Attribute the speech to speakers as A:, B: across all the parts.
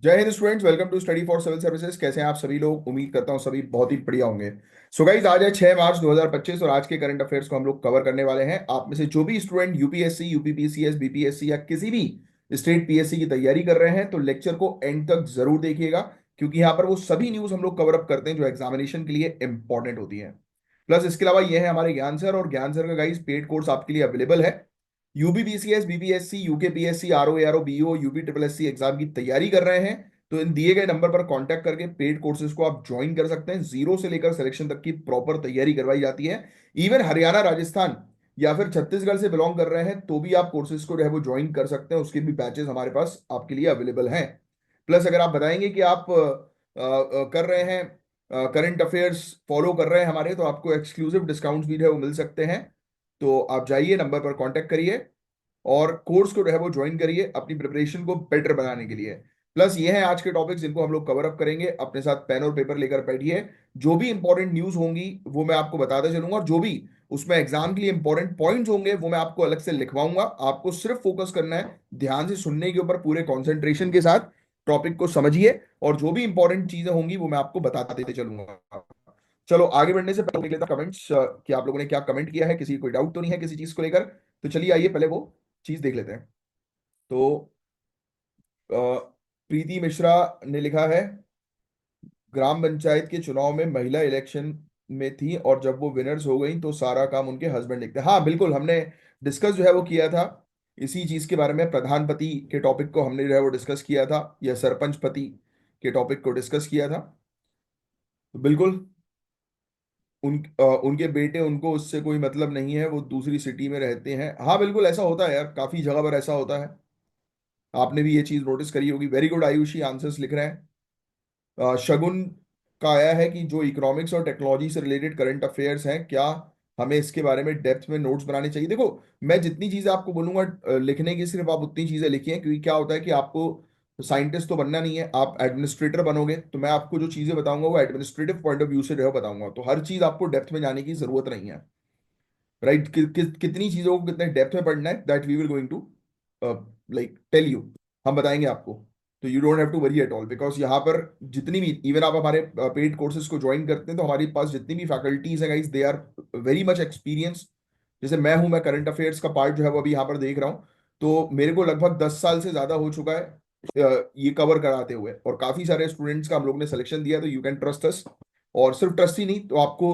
A: जय हिंद students, welcome to study for civil services. कैसे हैं आप सभी लोग? उम्मीद करता हूं सभी बहुत ही बढ़िया होंगे। सो गाइज, आज है 6 मार्च 2025 और आज के करंट अफेयर्स को हम लोग कवर करने वाले हैं। आप में से जो भी स्टूडेंट यूपीएससी, यूपीपीसीएस, बीपीएससी या किसी भी स्टेट पीएससी की तैयारी कर रहे हैं तो लेक्चर को एंड तक जरूर देखिएगा, क्योंकि यहाँ पर वो सभी न्यूज हम लोग कवर अप करते हैं जो एग्जामिनेशन के लिए इंपॉर्टेंट होती है। प्लस इसके अलावा ये है हमारे ज्ञान सर, और ज्ञान सर का गाइज पेड कोर्स आपके लिए अवेलेबल है। यूबीबीसीएस, BPSC, UKPSC, RO, BO, UP triple SC exam की तैयारी कर रहे हैं तो इन दिए गए नंबर पर कांटेक्ट करके पेड कोर्सेज को आप ज्वाइन कर सकते हैं। जीरो से लेकर सिलेक्शन तक की प्रॉपर तैयारी करवाई जाती है। इवन हरियाणा, राजस्थान या फिर छत्तीसगढ़ से बिलोंग कर रहे हैं तो भी आप कोर्सेज को जो है वो ज्वाइन कर सकते हैं। उसके भी बैचेस हमारे पास आपके लिए अवेलेबल हैं। प्लस अगर आप बताएंगे कि आप कर रहे हैं, करंट अफेयर्स फॉलो कर रहे हैं हमारे, तो आपको एक्सक्लूसिव डिस्काउंट्स भी जो है वो मिल सकते हैं। तो आप जाइए, नंबर पर कांटेक्ट करिए और कोर्स को जो है वो ज्वाइन करिए अपनी प्रिपरेशन को बेटर बनाने के लिए। प्लस ये है आज के टॉपिक्स जिनको हम लोग कवर अप करेंगे। अपने साथ पेन और पेपर लेकर बैठिए। जो भी इंपॉर्टेंट न्यूज होंगी वो मैं आपको बताते चलूंगा, और जो भी उसमें एग्जाम के लिए इंपॉर्टेंट पॉइंट्स होंगे वो मैं आपको अलग से लिखवाऊंगा। आपको सिर्फ फोकस करना है ध्यान से सुनने के ऊपर, पूरे कॉन्सेंट्रेशन के साथ टॉपिक को समझिए, और जो भी इंपॉर्टेंट चीजें होंगी वो मैं आपको बताते चलूंगा। चलो आगे बढ़ने से पहले देख लेता कमेंट्स कि आप लोगों ने क्या कमेंट किया है। किसी कोई डाउट तो नहीं है किसी चीज को लेकर? तो चलिए आइए पहले वो चीज देख लेते हैं। तो प्रीति मिश्रा ने लिखा है, ग्राम पंचायत के चुनाव में महिला इलेक्शन में थी और जब वो विनर्स हो गई तो सारा काम उनके हस्बैंड देखते हैं। हाँ बिल्कुल, हमने डिस्कस जो है वो किया था इसी चीज के बारे में। प्रधान पति के टॉपिक को हमने जो है वो डिस्कस किया था, या सरपंच पति के टॉपिक को डिस्कस किया था। तो बिल्कुल उनके बेटे, उनको उससे कोई मतलब नहीं है, वो दूसरी सिटी में रहते हैं। हाँ बिल्कुल ऐसा होता है यार, काफी जगह पर ऐसा होता है। आपने भी ये चीज नोटिस करी होगी। वेरी गुड आयुषी, आंसर्स लिख रहे हैं। शगुन का आया है कि जो इकोनॉमिक्स और टेक्नोलॉजी से रिलेटेड करंट अफेयर्स हैं, क्या हमें इसके बारे में डेप्थ में नोट्स बनाने चाहिए? देखो, मैं जितनी चीजें आपको बोलूंगा लिखने की, सिर्फ आप उतनी चीजें लिखिए, क्योंकि क्या होता है कि आपको साइंटिस्ट तो बनना नहीं है, आप एडमिनिस्ट्रेटर बनोगे। तो मैं आपको जो चीजें बताऊंगा वो एडमिनिस्ट्रेटिव पॉइंट ऑफ व्यू से जो है बताऊंगा। तो हर चीज आपको डेप्थ में जाने की जरूरत नहीं है। राइट? कितनी चीजों को कितने डेप्थ में पढ़ना है, that we will going to like tell you. हम बताएंगे आपको। तो you don't have to worry at all, because यहाँ पर जितनी भी, इवन आप हमारे पेड कोर्सेज को ज्वाइन करते हैं तो हमारे पास जितनी भी फैकल्टीज हैं guys, they are very much experience. जैसे मैं हूं, मैं करंट अफेयर्स का पार्ट जो है वो अभी यहाँ पर देख रहा हूँ। तो मेरे को लगभग 10 साल से ज्यादा हो चुका है ये कवर कराते हुए, और काफी सारे स्टूडेंट्स का हम लोग ने सिलेक्शन दिया। तो यू कैन ट्रस्ट अस। और सिर्फ ट्रस्ट ही नहीं, तो आपको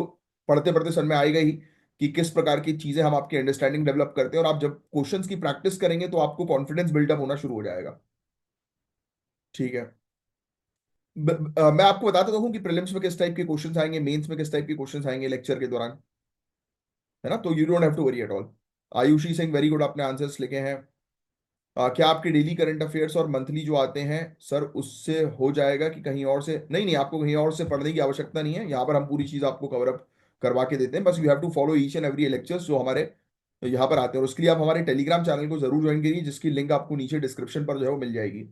A: पढ़ते पढ़ते समझ में आएगा ही कि किस प्रकार की चीजें हम आपकी अंडरस्टैंडिंग डेवलप करते हैं। और आप जब क्वेश्चंस की प्रैक्टिस करेंगे तो आपको कॉन्फिडेंस बिल्डअप होना शुरू हो जाएगा। ठीक है। मैं आपको बताता हूँ कि प्रीलिम्स में किस टाइप के क्वेश्चंस आएंगे, मेंस में किस टाइप के क्वेश्चंस आएंगे लेक्चर के दौरान। है ना? तो you don't have to worry at all. Ayushi Singh, very good, आपने आंसर्स लिखे हैं। क्या आपके डेली करंट अफेयर्स और मंथली जो आते हैं सर, उससे हो जाएगा कि कहीं और से? नहीं नहीं, आपको कहीं और से पढ़ने की आवश्यकता नहीं है। यहाँ पर हम पूरी चीज आपको कवर अप करवा के देते हैं। बस you have to follow each and every lectures जो हमारे यहाँ पर आते हैं। और उसके लिए आप हमारे टेलीग्राम चैनल को जरूर ज्वाइन करिए, जिसकी लिंक आपको नीचे डिस्क्रिप्शन पर जो है वो मिल जाएगी।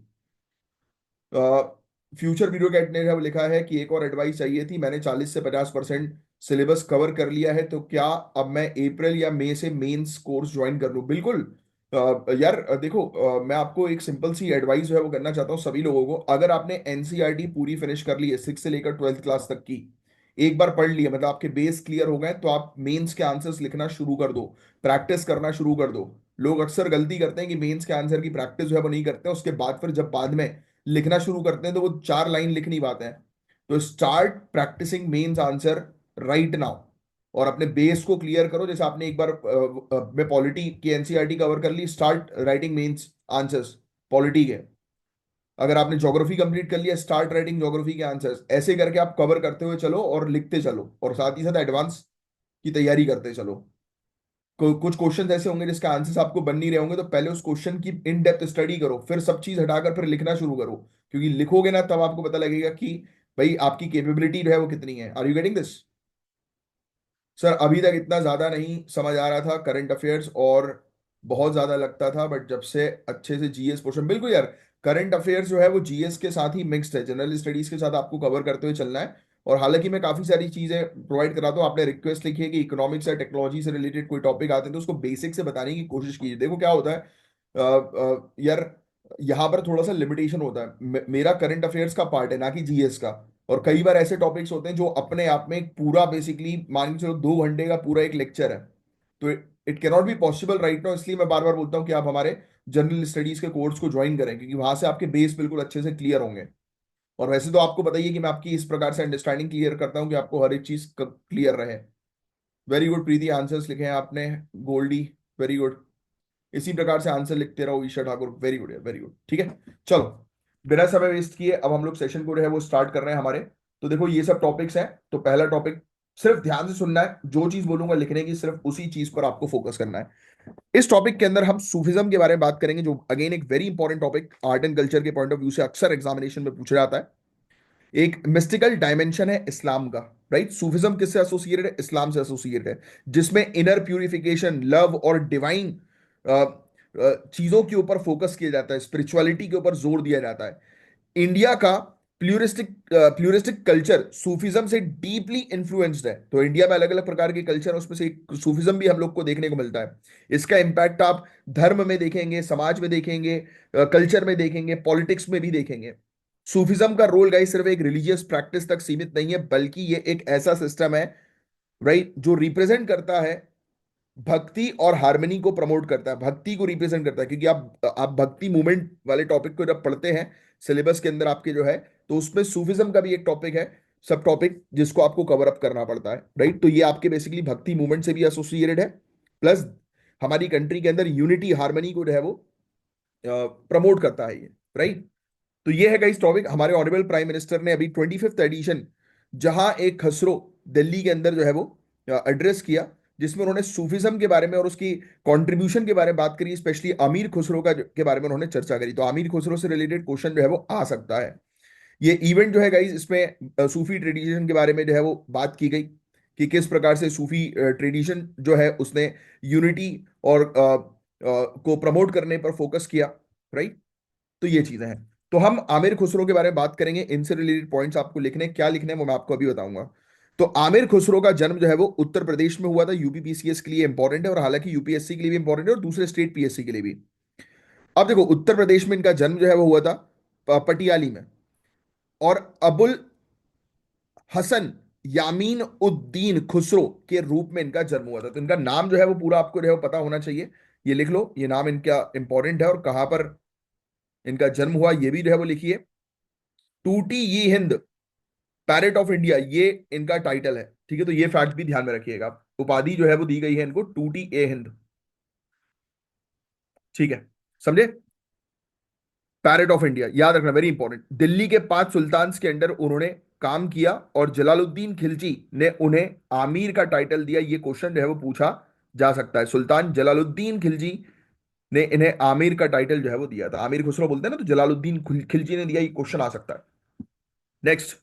A: फ्यूचर वीडियो कैट ने अब लिखा है कि एक और एडवाइस चाहिए थी, मैंने 40 से 50% सिलेबस कवर कर लिया है, तो क्या अब मैं अप्रैल या मई से मेंस कोर्स ज्वाइन कर लूं? बिल्कुल। यार देखो, मैं आपको एक सिंपल सी एडवाइस जो है वो करना चाहता हूँ सभी लोगों को। अगर आपने एनसीईआरटी पूरी फिनिश कर ली है, 6 से लेकर 12th क्लास तक की, एक बार पढ़ लिया, मतलब आपके बेस क्लियर हो गए, तो आप मेंस के आंसर्स लिखना शुरू कर दो, प्रैक्टिस करना शुरू कर दो। लोग अक्सर गलती करते हैं कि मेंस के आंसर की प्रैक्टिस जो है वो नहीं करते हैं, उसके बाद फिर जब बाद में लिखना शुरू करते हैं तो वो 4 लाइन लिख नहीं पाते हैं। तो start practicing mains answer right now, और अपने बेस को क्लियर करो। जैसे आपने एक बार में पॉलिटी की एनसीईआरटी कवर कर ली, start writing mains answers polity के। अगर आपने ज्योग्राफी कंप्लीट कर लिया, स्टार्ट राइटिंग ज्योग्राफी के आंसर्स। ऐसे करके आप कवर करते हुए चलो और लिखते चलो, और साथ ही साथ एडवांस की तैयारी करते चलो। कुछ क्वेश्चन ऐसे होंगे जिसके आंसर्स आपको बन नहीं रहे होंगे, तो पहले उस क्वेश्चन की इन डेप्थ स्टडी करो, फिर सब चीज हटाकर फिर लिखना शुरू करो। क्योंकि लिखोगे ना तब आपको पता लगेगा कि भाई आपकी कैपेबिलिटी जो है वो कितनी है। Are you getting this? Sir अभी तक इतना ज्यादा नहीं समझ आ रहा था करंट अफेयर्स, और बहुत ज्यादा लगता था, बट जब से अच्छे से जीएस पोर्शन, बिल्कुल यार, करंट अफेयर्स जो है वो जीएस के साथ ही मिक्स्ड है, जनरल स्टडीज के साथ आपको कवर करते हुए चलना है। और हालांकि मैं काफी सारी चीजें प्रोवाइड कराता हूँ। आपने रिक्वेस्ट लिखी है कि इकोनॉमिक्स या टेक्नोलॉजी से रिलेटेड कोई टॉपिक आते हैं तो उसको बेसिक से बताने की कोशिश कीजिए। देखो क्या होता है यार, यहाँ पर थोड़ा सा लिमिटेशन होता है। मेरा करंट अफेयर्स का पार्ट है, ना कि जीएस का। और कई बार ऐसे टॉपिक्स होते हैं जो अपने आप में एक पूरा बेसिकली मान के चलो 2 घंटे का पूरा एक लेक्चर है। तो it cannot be possible right now, इसलिए मैं बार बार बोलता हूँ कि आप हमारे जनरल स्टडीज के कोर्स को ज्वाइन करें, क्योंकि वहां से आपके बेस बिल्कुल अच्छे से क्लियर होंगे। और वैसे तो आपको बताइए कि मैं आपकी इस प्रकार से अंडरस्टैंडिंग क्लियर करता हूँ कि आपको हर एक चीज क्लियर रहे। वेरी गुड प्रीति, आंसर्स लिखे हैं आपने। Goldie, very good. इसी प्रकार से आंसर लिखते रहो Isha Thakur, very good very good. ठीक है, चलो बिना समय वेस्ट किए अब हम लोग सेशन को जो है वो स्टार्ट कर रहे हैं हमारे। तो देखो ये सब टॉपिक्स हैं। तो पहला टॉपिक, सिर्फ ध्यान से सुनना है, जो चीज बोलूंगा लिखने की, सिर्फ उसी चीज पर आपको फोकस करना है। इस टॉपिक के अंदर हम सूफिज्म के बारे में बात करेंगे, जो अगेन एक very important topic art and culture के पॉइंट ऑफ व्यू से अक्सर एग्जामिनेशन में पूछा जाता है। एक मिस्टिकल डायमेंशन है इस्लाम का। राइट, सूफिज्म किससे एसोसिएटेड है? इस्लाम से एसोसिएटेड है, जिसमें इनर प्यूरिफिकेशन, लव और डिवाइन चीजों के ऊपर फोकस किया जाता है, स्पिरिचुअलिटी के ऊपर जोर दिया जाता है। इंडिया का प्लूरिस्टिक कल्चर सूफिज्म से डीपली इन्फ्लुएंस्ड है। तो इंडिया में अलग अलग प्रकार के कल्चर है, उसमें से एक सूफिज्म भी हम लोग को देखने को मिलता है। इसका इम्पैक्ट आप धर्म में देखेंगे, समाज में देखेंगे, कल्चर में देखेंगे, पॉलिटिक्स में भी देखेंगे। सूफिज्म का रोल गाइस सिर्फ एक रिलीजियस प्रैक्टिस तक सीमित नहीं है, बल्कि ये एक ऐसा सिस्टम है, राइट, जो रिप्रेजेंट करता है भक्ति और हार्मनी को प्रमोट करता है, भक्ति को रिप्रेजेंट करता है। क्योंकि आप भक्ति मूवमेंट वाले टॉपिक को जब पढ़ते हैं सिलेबस के अंदर आपके जो है, तो उसमें सूफिज्म का भी एक टॉपिक है, सब टॉपिक, जिसको आपको कवर अप करना पड़ता है। राइट, तो ये आपके बेसिकली भक्ति मूवमेंट से भी एसोसिएटेड है, प्लस हमारी कंट्री के अंदर यूनिटी हार्मनी को जो है वो प्रमोट करता है ये। राइट, तो ये है गाइस टॉपिक। हमारे ऑनरेबल प्राइम मिनिस्टर ने अभी 25th एडिशन, जहां एक खसरो दिल्ली के अंदर जो है वो एड्रेस किया, जिसमें उन्होंने सूफिज्म के बारे में और उसकी कंट्रीब्यूशन के बारे में बात करी, स्पेशली अमीर खुसरो के बारे में उन्होंने चर्चा करी। तो अमीर खुसरो से रिलेटेड क्वेश्चन जो है वो आ सकता है। ये इवेंट जो है गाइस, इसमें सूफी ट्रेडिशन के बारे में जो है वो बात की गई, कि किस प्रकार से सूफी ट्रेडिशन जो है उसने यूनिटी और को प्रमोट करने पर फोकस किया। राइट, तो ये चीजें हैं। तो हम आमिर खुसरो के बारे में बात करेंगे, इनसे रिलेटेड पॉइंट्स आपको लिखने, क्या लिखने हैं वो मैं आपको अभी बताऊंगा। तो आमिर खुसरो का जन्म जो है वो उत्तर प्रदेश में हुआ था। यूपीपीसीएस के लिए इंपॉर्टेंट है, और हालांकि यूपीएससी के लिए भी इंपॉर्टेंट है, और दूसरे स्टेट पीएससी के लिए भी। अब देखो, उत्तर प्रदेश में इनका जन्म जो है वो हुआ था पटियाली में। और अबुल हसन यामीन उद्दीन खुसरो के रूप में इनका जन्म हुआ था। तो इनका नाम जो है वो पूरा आपको जो है वो पता होना चाहिए। ये लिख लो, ये नाम इनका इंपॉर्टेंट है, और कहां पर इनका जन्म हुआ ये भी जो है वो लिखिए। टूटी ये हिंद, पैरेट ऑफ इंडिया, ये इनका टाइटल है। ठीक है, तो ये फैक्ट भी ध्यान में रखिएगा। उपाधि जो है वो दी गई है इनको, टूटी ए हिंद। ठीक है, समझे? पैरेट ऑफ इंडिया याद रखना, वेरी इंपॉर्टेंट। दिल्ली के 5 सुल्तान के अंडर उन्होंने काम किया, और जलालुद्दीन खिलजी ने उन्हें आमीर का टाइटल दिया। ये क्वेश्चन जो है वो पूछा जा सकता है। सुल्तान जलालुद्दीन खिलजी ने इन्हें आमीर का टाइटल जो है वो दिया था। आमीर खुसरो बोलते हैं ना, तो जलालुद्दीन खिलजी ने दिया, ये क्वेश्चन आ सकता है। नेक्स्ट,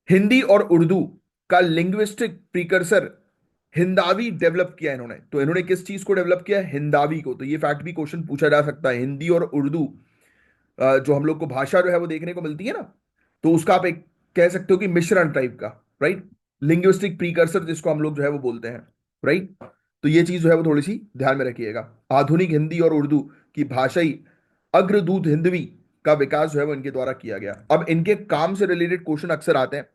A: हिंदी और उर्दू का लिंग्विस्टिक प्रीकर्सर हिंदावी डेवलप किया इन्होंने। तो इन्होंने किस चीज को डेवलप किया? हिंदावी को। तो ये फैक्ट भी क्वेश्चन पूछा जा सकता है। हिंदी और उर्दू जो हम लोग को भाषा जो है वो देखने को मिलती है ना, तो उसका आप एक कह सकते हो कि मिश्रण टाइप का। राइट, लिंग्विस्टिक प्रीकर्सर जिसको हम लोग जो है वो बोलते हैं। राइट, तो ये चीज जो है वो थोड़ी सी ध्यान में रखिएगा। आधुनिक हिंदी और उर्दू की भाषाई अग्रदूत हिंदवी का विकास जो है वो इनके द्वारा किया गया। अब इनके काम से रिलेटेड क्वेश्चन अक्सर आते हैं।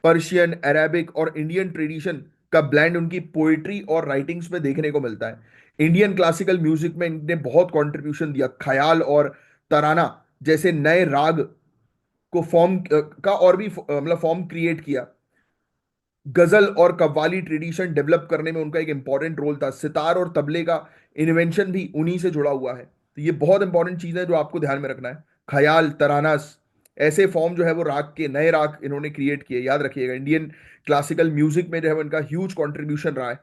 A: पर्शियन, अरेबिक और इंडियन ट्रेडिशन का ब्लेंड उनकी पोइट्री और राइटिंग्स में देखने को मिलता है। इंडियन क्लासिकल म्यूजिक में इनने बहुत कंट्रीब्यूशन दिया। ख्याल और तराना जैसे नए राग को फॉर्म का और भी मतलब फॉर्म क्रिएट किया। गजल और कव्वाली ट्रेडिशन डेवलप करने में उनका एक इंपॉर्टेंट रोल था। सितार और तबले का इन्वेंशन भी उन्हीं से जुड़ा हुआ है। तो ये बहुत इंपॉर्टेंट चीज है जो आपको ध्यान में रखना है। ख्याल, तरानास, ऐसे फॉर्म जो है वो राग के, नए राग इन्होंने क्रिएट किए, याद रखिएगा। इंडियन क्लासिकल म्यूजिक में जो है वो इनका ह्यूज कंट्रीब्यूशन रहा है।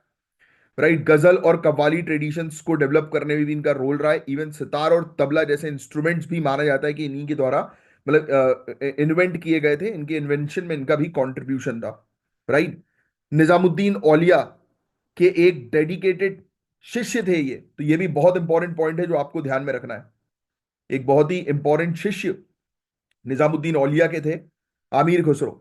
A: राइट, गजल और कव्वाली ट्रेडिशंस को डेवलप करने में भी इनका रोल रहा है। इवन सितार और तबला जैसे इंस्ट्रूमेंट्स भी माना जाता है कि इन्हीं के द्वारा मतलब इन्वेंट किए गए थे। इनके इन्वेंशन में इनका भी कंट्रीब्यूशन था। राइट, निजामुद्दीन औलिया के एक डेडिकेटेड शिष्य थे ये। तो ये भी बहुत इंपॉर्टेंट पॉइंट है जो आपको ध्यान में रखना है। एक बहुत ही इंपॉर्टेंट शिष्य निजामुद्दीन औलिया के थे आमिर खुसरो।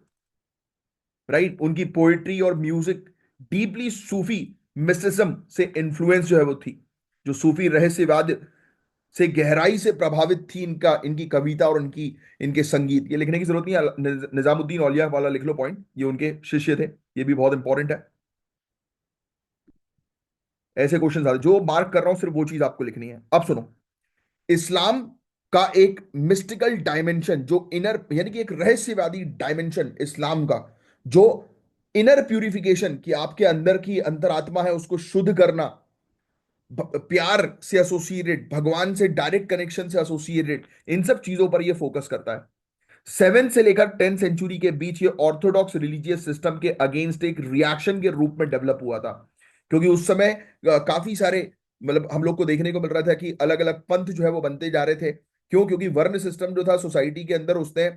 A: राइट, उनकी पोएट्री और म्यूजिक डीपली सूफी मिस्टिसिज्म से इन्फ्लुएंस जो है वो थी। जो सूफी रहस्यवाद से गहराई से प्रभावित थी इनका इनकी कविता और इनकी इनके संगीत। ये लिखने की जरूरत नहीं है, निजामुद्दीन औलिया वाला लिख लो पॉइंट, ये उनके शिष्य थे। ये भी बहुत इंपॉर्टेंट है। ऐसे क्वेश्चन आते जो मार्क कर रहा हूं सिर्फ वो चीज आपको लिखनी है। अब सुनो, इस्लाम का एक मिस्टिकल डायमेंशन, जो इनर यानी कि एक रहस्यवादी डायमेंशन इस्लाम का, जो इनर प्यूरिफिकेशन की आपके अंदर की अंतरात्मा है उसको शुद्ध करना, प्यार से एसोसिएटेड, भगवान से डायरेक्ट कनेक्शन से एसोसिएटेड, इन सब चीजों पर ये फोकस करता है। 7 से लेकर 10 सेंचुरी के बीच ये ऑर्थोडॉक्स रिलीजियस सिस्टम के अगेंस्ट एक रिएक्शन के रूप में डेवलप हुआ था। क्योंकि उस समय काफी सारे, मतलब हम लोग को देखने को मिल रहा था कि अलग अलग पंथ जो है वो बनते जा रहे थे। क्यों? क्योंकि वर्ण सिस्टम जो था सोसाइटी के अंदर, उसने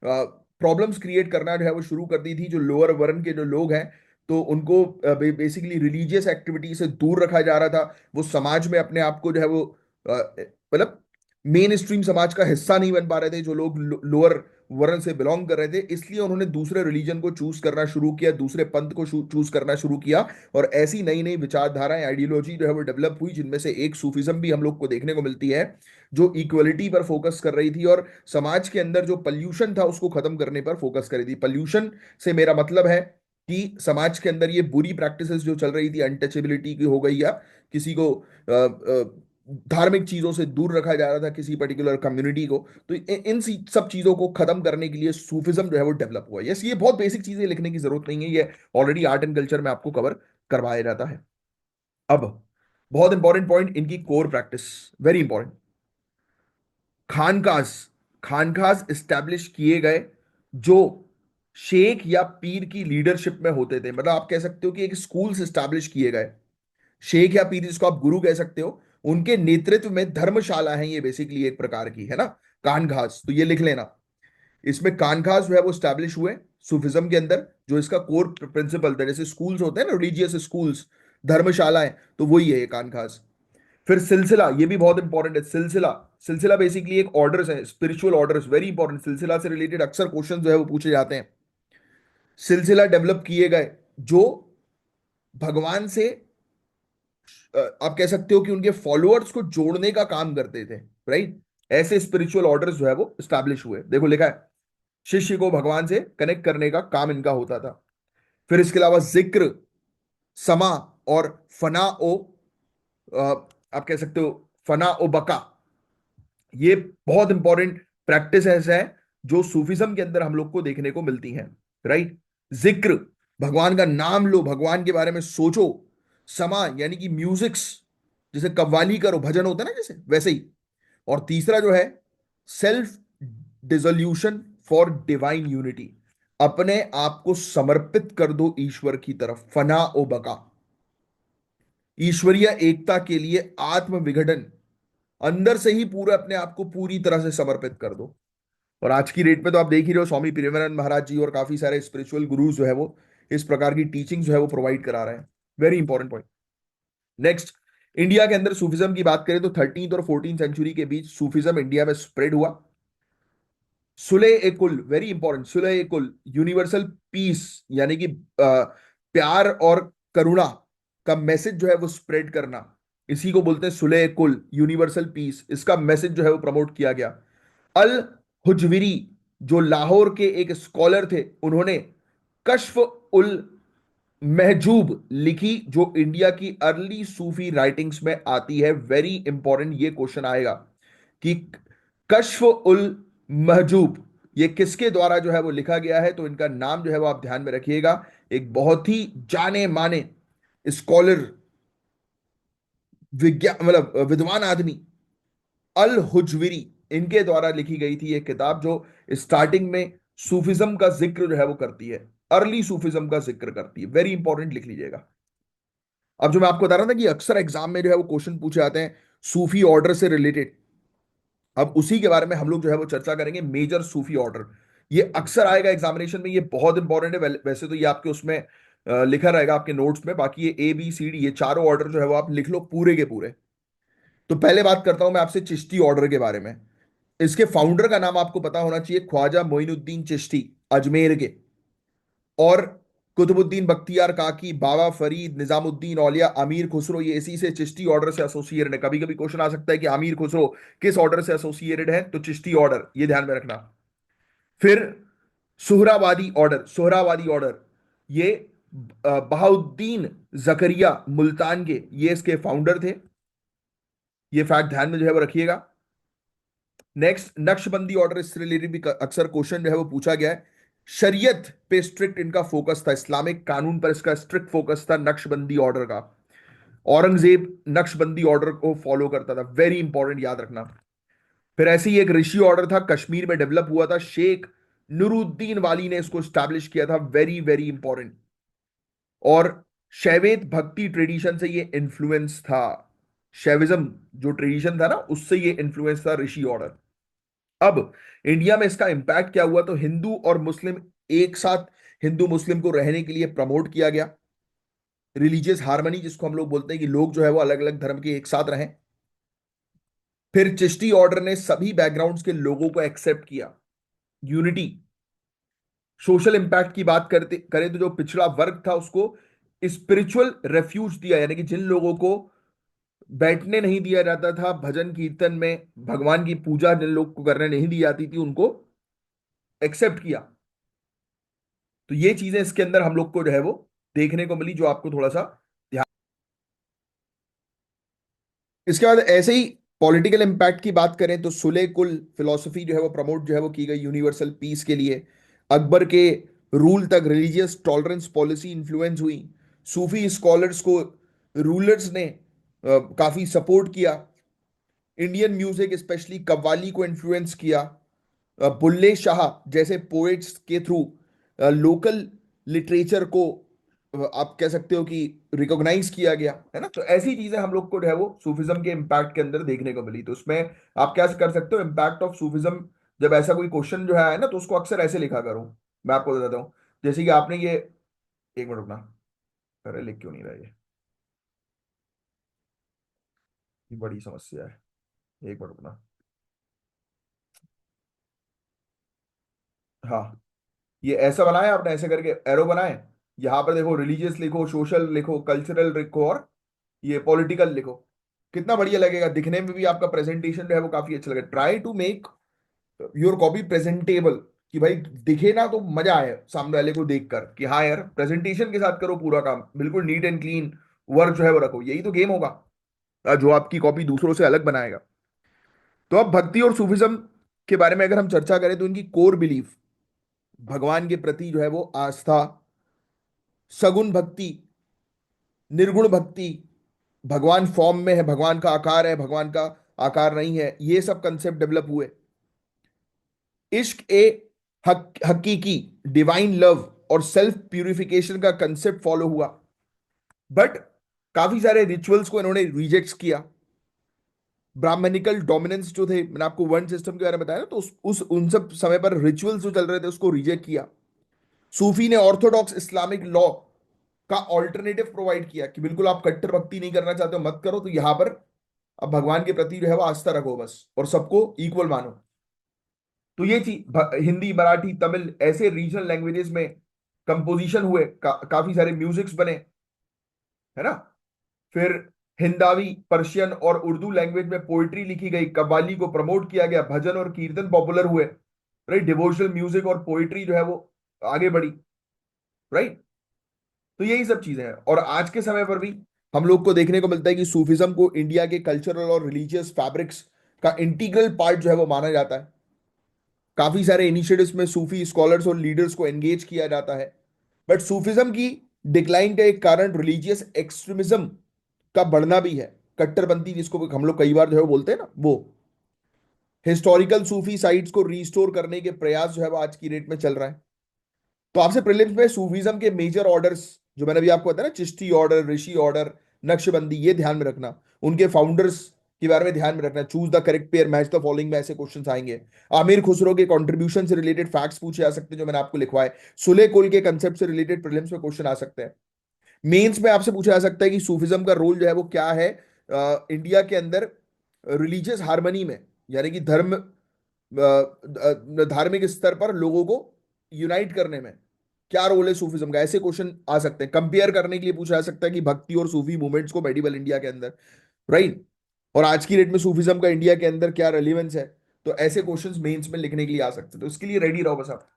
A: प्रॉब्लम्स क्रिएट करना जो है वो शुरू कर दी थी। जो लोअर वर्ण के जो लोग हैं, तो उनको बेसिकली रिलीजियस एक्टिविटी से दूर रखा जा रहा था। वो समाज में अपने आप को जो है वो मतलब मेन स्ट्रीम समाज का हिस्सा नहीं बन पा रहे थे, जो लोग लोअर वर्ण से बिलोंग कर रहे थे। इसलिए उन्होंने दूसरे रिलीजन को चूज करना शुरू किया, दूसरे पंथ को चूज करना शुरू किया। और ऐसी नई नई विचारधाराएं, आइडियोलॉजी जो है वो डेवलप हुई, जिनमें से एक सूफिज्म भी हम लोग को देखने को मिलती है, जो इक्वलिटी पर फोकस कर रही थी और समाज के अंदर जो पल्यूशन था उसको खत्म करने पर फोकस कर रही थी। पल्यूशन से मेरा मतलब है कि समाज के अंदर ये बुरी प्रैक्टिसेस जो चल रही थी, अनटचेबिलिटी की हो गई, या किसी को धार्मिक चीजों से दूर रखा जा रहा था, किसी पर्टिकुलर कम्युनिटी को। तो इन सब चीजों को खत्म करने के लिए सूफिज्म जो है वो डेवलप हुआ। यस, ये बहुत बेसिक चीजें लिखने की जरूरत नहीं है, ये ऑलरेडी आर्ट एंड कल्चर में आपको कवर करवाया जाता है। अब बहुत इंपॉर्टेंट पॉइंट, इनकी कोर प्रैक्टिस, वेरी इंपॉर्टेंट। खानकाज, खानकाज इस्टेब्लिश किए गए, जो शेख या पीर की लीडरशिप में होते थे। मतलब आप कह सकते हो कि एक स्कूल इस्टेब्लिश किए गए, शेख या पीर जिसको आप गुरु कह सकते हो, उनके नेतृत्व में धर्मशाला है ये बेसिकली एक प्रकार की, है ना, कानघास। तो ये लिख लेना, इसमें कानखास जो है वो स्टैब्लिश हुए सूफिज्म के अंदर। जो इसका कोर प्रिंसिपल था, जैसे स्कूल्स होते हैं ना, रिलीजियस स्कूल्स, धर्मशालाएं, तो वही है ये कानखास। फिर सिलसिला, ये भी बहुत इंपॉर्टेंट है। सिलसिला, सिलसिला बेसिकली एक ऑर्डर्स है, स्पिरिचुअल ऑर्डर्स, वेरी इंपॉर्टेंट। सिलसिला से रिलेटेड अक्सर क्वेश्चन जो है वो पूछे जाते हैं। सिलसिला डेवलप किए गए जो भगवान से आप कह सकते हो कि उनके फॉलोअर्स को जोड़ने का काम करते थे, राइट। ऐसे स्पिरिचुअल ऑर्डर्स जो है वो स्टैब्लिश हुए। देखो लिखा है, शिष्य को भगवान से कनेक्ट करने का काम इनका होता था। फिर इसके अलावा जिक्र, समा और फना ओ, आप कह सकते हो फना ओ बका, ये बहुत इंपॉर्टेंट प्रैक्टिस है जो सूफिज्म के अंदर हम लोग को देखने को मिलती हैं, राइट। जिक्र, भगवान का नाम लो, भगवान के बारे में सोचो। समा यानी कि म्यूजिक्स, जैसे कव्वाली करो, भजन होता है ना जैसे, वैसे ही। और तीसरा जो है, self dissolution for divine unity, अपने आप को समर्पित कर दो ईश्वर की तरफ, फना ओ बका, ईश्वरीय एकता के लिए आत्म विघटन, अंदर से ही पूरे अपने आप को पूरी तरह से समर्पित कर दो। और आज की डेट में तो आप देख ही रहे हो, स्वामी प्रेमानंद महाराज जी और काफी सारे स्पिरिचुअल गुरुज जो है वो इस प्रकार की टीचिंग जो है वो प्रोवाइड करा रहे हैं। Very important point. Next, India के अंदर सूफिज्म की बात करें तो 13th और 14th सेंचुरी के बीच सूफिज्म इंडिया में स्प्रेड हुआ। सुले ए कुल, वेरी इंपॉर्टेंट, सुले ए कुल, यूनिवर्सल पीस, यानी कि प्यार और करुणा का मैसेज जो है वो स्प्रेड करना, इसी को बोलते हैं सुले ए कुल, यूनिवर्सल पीस। इसका मैसेज जो है वो प्रमोट किया गया। अल हुजविरी, जो लाहौर के एक स्कॉलर थे, उन्होंने कश्फ उल महजूब लिखी, जो इंडिया की अर्ली सूफी राइटिंग्स में आती है। वेरी इंपॉर्टेंट ये क्वेश्चन आएगा कि कश्फ उल महजूब ये किसके द्वारा जो है वो लिखा गया है। तो इनका नाम जो है वो आप ध्यान में रखिएगा, एक बहुत ही जाने माने स्कॉलर, विज्ञान मतलब विद्वान आदमी, अल हुजविरी, इनके द्वारा लिखी गई थी ये किताब, जो स्टार्टिंग में सूफिज्म का जिक्र जो है वो करती है, अर्ली सूफिज्म का जिक्र करती है। वेरी इंपॉर्टेंट, लिख लीजिएगा। अब जो मैं आपको बता रहा था कि अक्सर एग्जाम में जो है वो क्वेश्चन पूछे जाते हैं सूफी ऑर्डर से रिलेटेड, अब उसी के बारे में हम लोग जो है वो चर्चा करेंगे। मेजर सूफी ऑर्डर, ये अक्सर आएगा एग्जामिनेशन में, ये बहुत इंपॉर्टेंट है। वैसे तो ये आपके उसमें लिखा रहेगा आपके नोट्स में, बाकी ये ABCD, ये चारों ऑर्डर जो है वो आप लिख लो पूरे के पूरे। तो पहले बात करता हूं मैं आपसे चिश्ती ऑर्डर के बारे में। इसके फाउंडर का नाम आपको पता होना चाहिए, ख्वाजा मोइनुद्दीन चिश्ती, अजमेर के। और कुतुबुद्दीन बख्तियार काकी, बाबा फरीद, निजामुद्दीन औलिया, अमीर खुसरो, ये इसी से चिश्ती ऑर्डर से एसोसिएटेड है। कभी कभी क्वेश्चन आ सकता है कि अमीर खुसरो किस ऑर्डर से एसोसिएटेड है, तो चिश्ती ऑर्डर, ये ध्यान में रखना। फिर सोहरावादी ऑर्डर, ये बहाउद्दीन जकरिया मुल्तान के, ये इसके फाउंडर थे। ये फैक्ट ध्यान में जो है वो रखिएगा। नेक्स्ट, नक्शबंदी ऑर्डर, इससे रिलेटेड भी अक्सर क्वेश्चन जो है वो पूछा गया है। शरीयत पे स्ट्रिक्ट इनका फोकस था, इस्लामिक कानून पर इसका स्ट्रिक्ट फोकस था नक्शबंदी ऑर्डर का। औरंगजेब नक्शबंदी ऑर्डर को फॉलो करता था, वेरी इंपॉर्टेंट, याद रखना। फिर ऐसे ही एक ऋषि ऑर्डर था, कश्मीर में डेवलप हुआ था, शेख नूरुद्दीन वाली ने इसको स्टैब्लिश किया था, वेरी वेरी इंपॉर्टेंट। और शैवेत भक्ति ट्रेडिशन से ये इन्फ्लुएंस था, शैविज्म जो ट्रेडिशन था ना, उससे ये इन्फ्लुएंस था ऋषि ऑर्डर। अब इंडिया में इसका इंपैक्ट क्या हुआ, तो हिंदू और मुस्लिम एक साथ, हिंदू मुस्लिम को रहने के लिए प्रमोट किया गया, रिलीजियस हार्मनी जिसको हम लोग बोलते हैं कि लोग जो है वो अलग अलग धर्म के एक साथ रहें। फिर चिश्ती ऑर्डर ने सभी बैकग्राउंड्स के लोगों को एक्सेप्ट किया, यूनिटी। सोशल इंपैक्ट की बात करते करें तो जो पिछड़ा वर्ग था उसको स्पिरिचुअल रेफ्यूज दिया, यानी कि जिन लोगों को बैठने नहीं दिया जाता था भजन कीर्तन में, भगवान की पूजा जिन लोग को करने नहीं दी जाती थी, उनको एक्सेप्ट किया। तो ये चीजें इसके अंदर हम लोग को जो है वो देखने को मिली, जो आपको थोड़ा सा ध्यान। इसके बाद ऐसे ही पॉलिटिकल इंपैक्ट की बात करें तो सुले कुल फिलॉसफी जो है वो प्रमोट जो है वो की गई यूनिवर्सल पीस के लिए। अकबर के रूल तक रिलीजियस टॉलरेंस पॉलिसी इन्फ्लुएंस हुई। सूफी स्कॉलर्स को रूलर्स ने काफी सपोर्ट किया। इंडियन म्यूजिक स्पेशली कव्वाली को इन्फ्लुएंस किया। बुल्ले शाह जैसे पोएट्स के थ्रू लोकल लिटरेचर को आप कह सकते हो कि रिकॉग्नाइज किया गया है ना। तो ऐसी चीजें हम लोग को जो है वो सूफिज्म के इम्पैक्ट के अंदर देखने को मिली। तो उसमें आप क्या कर सकते हो, इम्पैक्ट ऑफ सूफिज्म, जब ऐसा कोई क्वेश्चन जो है ना, तो उसको अक्सर ऐसे लिखा करो। मैं आपको बताता हूँ, जैसे कि आपने ये, एक मिनट रुकना, अरे लिख क्यों नहीं रहा ये बड़ी समस्या है, एक मिनट रुकना। हाँ, ये ऐसा बनाया आपने, ऐसे करके एरो बनाए, यहां पर देखो रिलीजियस लिखो, सोशल लिखो, कल्चरल लिखो, और ये पॉलिटिकल लिखो। कितना बढ़िया लगेगा दिखने में भी, आपका प्रेजेंटेशन जो है वो काफी अच्छा लगेगा। Try to make your copy presentable, कि भाई दिखे ना तो मजा आए सामने वाले को देखकर कि हाँ यार, प्रेजेंटेशन के साथ करो पूरा काम, बिल्कुल नीट एंड क्लीन वर्क जो है वो रखो, यही तो गेम होगा जो आपकी कॉपी दूसरों से अलग बनाएगा। तो अब भक्ति और सूफिज्म के बारे में अगर हम चर्चा करें तो इनकी कोर बिलीफ, भगवान के प्रति जो है वो आस्था, सगुण भक्ति, निर्गुण भक्ति, भगवान फॉर्म में है, भगवान का आकार है, भगवान का आकार नहीं है, ये सब कंसेप्ट डेवलप हुए। इश्क ए हकीकी, डिवाइन लव और सेल्फ प्यूरिफिकेशन का कंसेप्ट फॉलो हुआ। बट काफी सारे रिचुअल्स को इन्होंने रिजेक्ट किया। ब्राह्मणिकल डोमिनेंस जो थे, मैंने आपको वर्ण सिस्टम के बारे में बताया ना, तो उस उन सब समय पर रिचुअल्स जो चल रहे थे उसको रिजेक्ट किया। सूफी ने ऑर्थोडॉक्स इस्लामिक लॉ का ऑल्टरनेटिव प्रोवाइड किया कि बिल्कुल आप कट्टर भक्ति नहीं करना चाहते हो मत करो, तो यहां पर अब भगवान के प्रति जो है वो आस्था रखो बस, और सबको इक्वल मानो। तो ये चीज हिंदी, मराठी, तमिल ऐसे रीजनल लैंग्वेजेस में कंपोजिशन हुए, काफी सारे म्यूजिक्स बने, है ना। फिर हिंदावी, पर्शियन और उर्दू लैंग्वेज में पोइट्री लिखी गई, कव्वाली को प्रमोट किया गया, भजन और कीर्तन पॉपुलर हुए, राइट, डिवोशनल म्यूजिक और पोइट्री जो है वो आगे बढ़ी, राइट। तो यही सब चीजें हैं, और आज के समय पर भी हम लोग को देखने को मिलता है कि सूफिज्म को इंडिया के कल्चरल और रिलीजियस फैब्रिक्स का इंटीग्रल पार्ट जो है वो माना जाता है। काफी सारे इनिशिएटिव्स में सूफी स्कॉलर्स और लीडर्स को एंगेज किया जाता है। बट सूफिज्म की डिक्लाइन का एक कारण रिलीजियस एक्सट्रीमिज्म का बढ़ना भी है, कट्टरपंथी जिसको हम लोग कई बार जो है वो बोलते हैं ना, वो हिस्टोरिकल सूफी साइट्स को रिस्टोर करने के प्रयास जो है वो आज की डेट में चल रहा है। तो आपसे प्रीलिम्स में सूफीज्म के मेजर ऑर्डर्स जो मैंने अभी आपको बताया ना, चिश्ती ऑर्डर, ऋषि ऑर्डर, नक्शबंदी, ये ध्यान में रखना। उनके फाउंडर्स के बारे में ध्यान में रखना। Choose the correct pair, match the following में ऐसे क्वेश्चन आएंगे। आमिर खुसरो के कंट्रीब्यूशन से रिलेटेड फैक्ट्स पूछे जा सकते हैं जो मैंने आपको लिखवाए। सुले कुल के कंसेप्ट से रिलेटेड प्रीलिम्स में क्वेश्चन आ सकते हैं। मेंस में आपसे पूछा जा सकता है कि सूफिज्म का रोल जो है वो क्या है इंडिया के अंदर रिलीजियस हार्मनी में, यानी कि धार्मिक स्तर पर लोगों को यूनाइट करने में। क्या रोल है सूफिज्म का, ऐसे क्वेश्चन आ सकते हैं। कंपेयर करने के लिए पूछा जा सकता है कि भक्ति और सूफी मूवमेंट्स को मेडिवल इंडिया के अंदर, राइट, और आज की डेट में सूफिज्म का इंडिया के अंदर क्या रेलिवेंस है। तो ऐसे क्वेश्चंस मेंस में लिखने के लिए आ सकते हैं, तो इसके लिए रेडी रहो बस आप।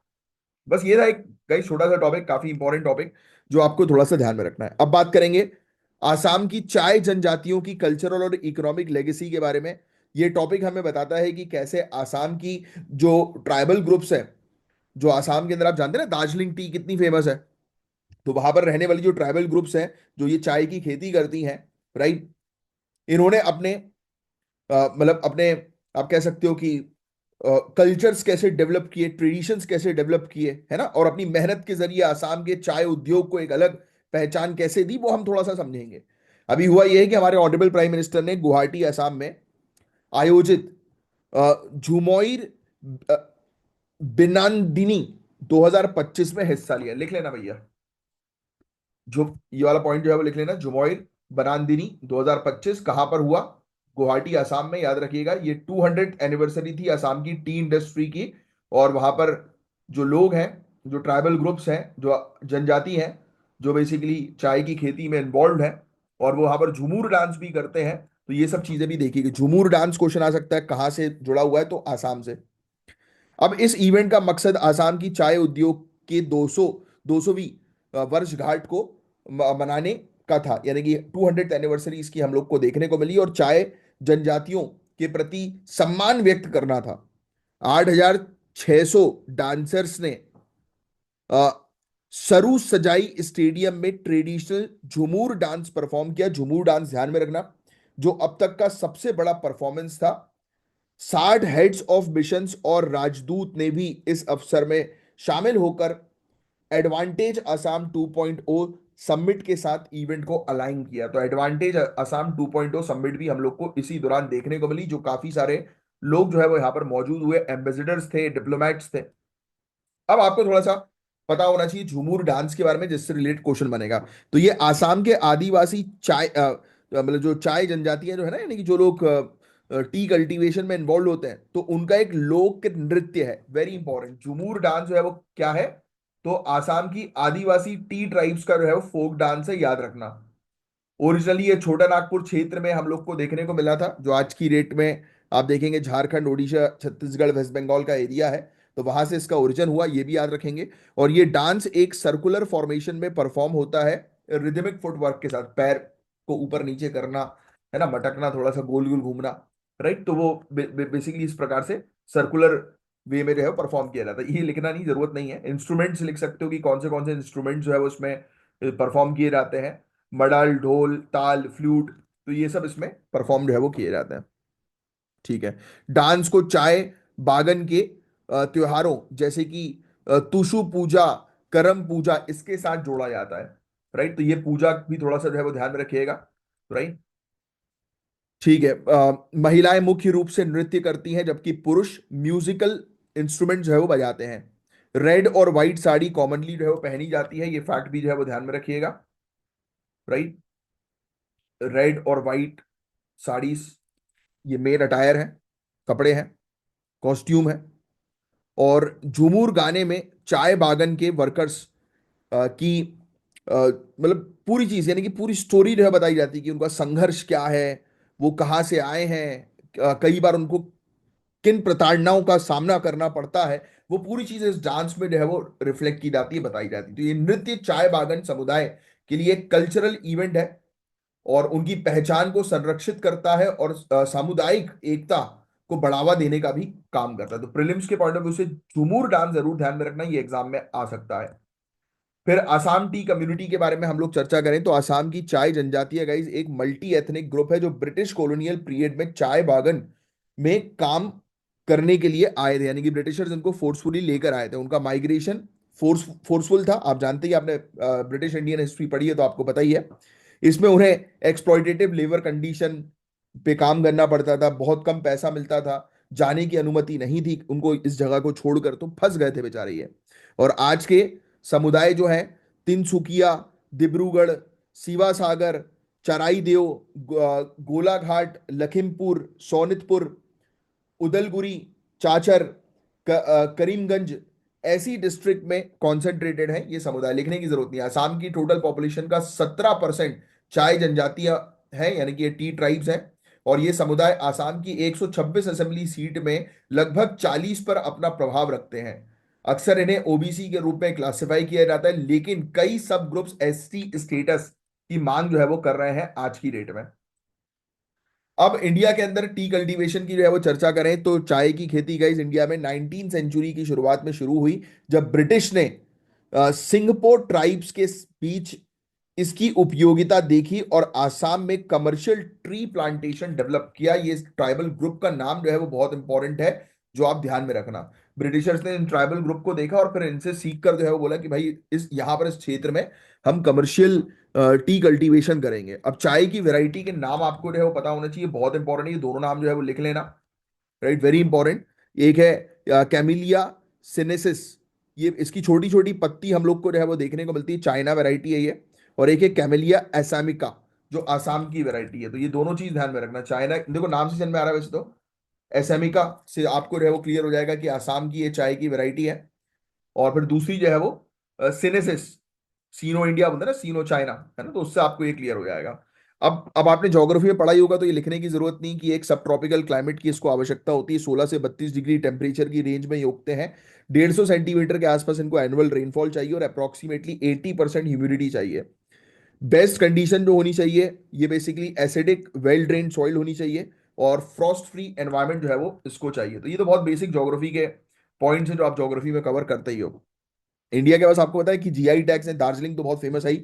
A: बस ये था एक गाइस छोटा सा टॉपिक, काफी इंपॉर्टेंट टॉपिक, जो आपको थोड़ा सा ध्यान में रखना है। अब बात करेंगे आसाम की चाय जनजातियों की कल्चरल और इकोनॉमिक लेगेसी के बारे में। ये टॉपिक हमें बताता है कि कैसे आसाम की जो ट्राइबल ग्रुप्स है, जो आसाम के अंदर आप जानते हैं ना दार्जिलिंग टी कितनी फेमस है, तो वहां पर रहने वाली जो ट्राइबल ग्रुप्स हैं जो ये चाय की खेती करती हैं, राइट, इन्होंने अपने मतलब अपने, आप कह सकते हो कि कल्चर्स कैसे डेवलप किए, ट्रेडिशंस कैसे डेवलप किए, है ना, और अपनी मेहनत के जरिए आसाम के चाय उद्योग को एक अलग पहचान कैसे दी, वो हम थोड़ा सा समझेंगे। अभी हुआ यह है कि हमारे ऑनरेबल प्राइम मिनिस्टर ने गुवाहाटी असम में आयोजित झुमोइर अ, बिनांदिनी 2025 में हिस्सा लिया। लिख लेना भैया, जो ये वाला पॉइंट जो है वो लिख लेना, जुमोइर बनांदिनी 2025 कहां पर हुआ, गुवाहाटी असम में। याद रखिएगा ये 200 एनिवर्सरी थी असम की टी इंडस्ट्री की, और वहां पर जो लोग हैं, जो ट्राइबल ग्रुप्स हैं, जो जनजाति हैं, जो बेसिकली चाय की खेती में इन्वॉल्व है, और वो वहां पर झूमूर डांस भी करते हैं। तो ये सब चीजें भी देखिएगा, झूमूर डांस क्वेश्चन आ सकता है कहाँ से जुड़ा हुआ है, तो आसाम से। अब इस इवेंट का मकसद आसाम की चाय उद्योग के 200वीं वर्षगांठ को मनाने का था, यानी कि 200 एनिवर्सरी इसकी हम लोग को देखने को मिली, और चाय जनजातियों के प्रति सम्मान व्यक्त करना था। 8,600 डांसर्स ने अ, सरू सजाई स्टेडियम में ट्रेडिशनल झूमूर डांस परफॉर्म किया। झूमूर डांस ध्यान में रखना, जो अब तक का सबसे बड़ा परफॉर्मेंस था। 60 हेड्स ऑफ मिशंस और राजदूत ने भी इस अवसर में शामिल होकर एडवांटेज असम 2.0 समिट के साथ इवेंट को अलाइन किया। तो एडवांटेज असम 2.0 समिट भी हम लोग को इसी दौरान देखने को मिली, जो काफी सारे लोग जो है वो यहाँ पर मौजूद हुए, एम्बेसडर्स थे, डिप्लोमेट्स थे। अब आपको थोड़ा सा पता होना चाहिए झूमूर डांस के बारे में, जिससे रिलेटेड क्वेश्चन बनेगा। तो ये आसाम के आदिवासी चाय मतलब जो चाय जनजातियां जो है ना, यानी कि जो लोग टी कल्टीवेशन में इन्वॉल्व होते हैं, तो उनका एक लोक नृत्य है, वेरी इंपॉर्टेंट। झूमूर डांस जो है वो क्या है, तो आसाम की आदिवासी टी ट्राइब्स का जो है वो फोक डांस है, याद रखना। ओरिजिनली ये छोटा नागपुर क्षेत्र में हम लोग को देखने को मिला था, जो आज की डेट में आप देखेंगे झारखंड, उड़ीसा, छत्तीसगढ़, वेस्ट बंगाल का एरिया है। तो वहां से इसका ओरिजिन हुआ, ये भी याद रखेंगे। और ये डांस एक सर्कुलर फॉर्मेशन में परफॉर्म होता है, रिदमिक फुटवर्क के साथ, पैर को ऊपर नीचे करना, है ना, मटकना, थोड़ा सा गोल गोल घूमना, राइट। तो वो बेसिकली इस प्रकार से सर्कुलर वे में जो है परफॉर्म किया जाता है। ये लिखना नहीं, जरूरत नहीं है। इंस्ट्रूमेंट्स लिख सकते हो कि कौन से इंस्ट्रूमेंट जो है वो उसमें परफॉर्म किए जाते हैं, मडाल, ढोल, ताल, फ्लूट, तो ये सब इसमें परफॉर्म जो है वो किए जाते हैं, ठीक है। डांस को चाय बागन के त्योहारों जैसे कि तुषु पूजा, करम पूजा, इसके साथ जोड़ा जाता है, राइट। तो ये पूजा भी थोड़ा सा जो है वो ध्यान में रखिएगा, राइट, ठीक है। महिलाएं मुख्य रूप से नृत्य करती हैं, जबकि पुरुष म्यूजिकल इंस्ट्रूमेंट जो है वो बजाते हैं। रेड और व्हाइट साड़ी कॉमनली जो है वो पहनी जाती है, ये फैक्ट भी जो है वो ध्यान में रखिएगा, राइट। रेड और व्हाइट साड़ीज, ये मेन अटायर है, कपड़े हैं, कॉस्ट्यूम है। और झूमूर गाने में चाय बागन के वर्कर्स की मतलब पूरी चीज, यानी कि पूरी स्टोरी जो है बताई जाती है कि उनका संघर्ष क्या है, वो कहाँ से आए हैं, कई बार उनको किन प्रताड़नाओं का सामना करना पड़ता है, वो पूरी चीज इस डांस में जो है वो रिफ्लेक्ट की जाती है, बताई जाती है। तो ये नृत्य चाय बागन समुदाय के लिए एक कल्चरल इवेंट है, और उनकी पहचान को संरक्षित करता है, और सामुदायिक एकता को बढ़ावा देने का भी काम करता है। तो प्रीलिम्स के पॉइंट ऑफ व्यू से झूमूर डांस जरूर ध्यान में रखना, ये एग्जाम में आ सकता है। फिर आसाम टी कम्युनिटी के बारे में हम लोग चर्चा करें, तो आसाम की चाय जनजातीय गाइज एक मल्टी एथनिक ग्रुप है, जो ब्रिटिश कॉलोनियल पीरियड में चाय बागन में काम करने के लिए आए थे, यानी कि ब्रिटिशर्स इनको फोर्सफुली लेकर आए थे। उनका माइग्रेशन फोर्सफुल था, आप जानते ही, आपने ब्रिटिश इंडियन हिस्ट्री पढ़ी है तो आपको पता ही है। इसमें उन्हें एक्सप्लॉइटेटिव लेबर कंडीशन पे काम करना पड़ता था, बहुत कम पैसा मिलता था, जाने की अनुमति नहीं थी उनको इस जगह को छोड़कर, तो फंस गए थे बेचारे ये। और आज के समुदाय जो है, तिनसुकिया, डिब्रूगढ़, सीवा सागर, चराई देव, गोलाघाट, लखीमपुर, सोनितपुर, उदलगुरी, चाचर, करीमगंज, ऐसी डिस्ट्रिक्ट में कॉन्सेंट्रेटेड है ये समुदाय, लिखने की जरूरत नहीं है। असम की टोटल पॉपुलेशन का 17% चाय जनजातीय है, यानी कि ये टी ट्राइब्स हैं। और ये समुदाय असम की 126 असेंबली सीट में लगभग 40 पर अपना प्रभाव रखते हैं। अक्सर इन्हें ओबीसी के रूप में क्लासिफाई किया जाता है, लेकिन कई सब ग्रुप्स एसटी स्टेटस की मांग जो है वो कर रहे हैं आज की डेट में। अब इंडिया के अंदर टी कल्टीवेशन की जो है वो चर्चा करें तो चाय की खेती गाइस इंडिया में 19 सेंचुरी की शुरुआत में शुरू हुई, जब ब्रिटिश ने सिंगपो ट्राइब्स के बीच इसकी उपयोगिता देखी और आसाम में कमर्शियल ट्री प्लांटेशन डेवलप किया। ये ट्राइबल ग्रुप का नाम जो है वो बहुत इंपॉर्टेंट है, जो आप ध्यान में रखना। ब्रिटिशर्स ने इन ट्राइबल ग्रुप को देखा और फिर इनसे सीख कर जो है वो बोला कि भाई इस यहाँ पर इस क्षेत्र में हम कमर्शियल टी कल्टीवेशन करेंगे। अब चाय की वैरायटी के नाम आपको जो है वो पता होना चाहिए, बहुत इंपॉर्टेंट है, ये दोनों नाम जो है वो लिख लेना। Right, very important. एक है कैमिलिया सिनेसिस, ये इसकी छोटी छोटी पत्ती हम लोग को जो है वो देखने को मिलती है, चाइना वैरायटी है ये। और एक है कैमिलिया एसामिका, जो आसाम की वैरायटी है। तो ये दोनों चीज ध्यान में रखना। चाइना देखो नाम से समझ में आ रहा है वैसे तो, एसामिका से आपको जो है वो क्लियर हो जाएगा कि आसाम की ये चाय की वैरायटी है। और फिर दूसरी जो है वो सिनेसिस, सीनो इंडिया बोलते हैं ना, सीनो चाइना, है ना, तो उससे आपको ये क्लियर हो जाएगा। अब आपने ज्योग्राफी में पढ़ाई होगा तो ये लिखने की जरूरत नहीं कि एक सब ट्रॉपिकल क्लाइमेट की इसको आवश्यकता होती है। 16 से 32 डिग्री टेम्परेचर की रेंज में ये उगते हैं। 150 सेंटीमीटर के आसपास इनको एनुअल रेनफॉल चाहिए और अप्रोक्सीमेटली 80% ह्यूमिडिटी चाहिए। बेस्ट कंडीशन जो होनी चाहिए, ये basically acidic well drain soil होनी चाहिए और फ्रॉस्ट फ्री एनवायरनमेंट जो है वो इसको चाहिए। तो ये तो बहुत बेसिक ज्योग्राफी के पॉइंट्स हैं जो आप ज्योग्राफी में कवर करते ही हो। इंडिया के पास आपको पता है कि जीआई टैग्स है, दार्जिलिंग तो बहुत फेमस है ही,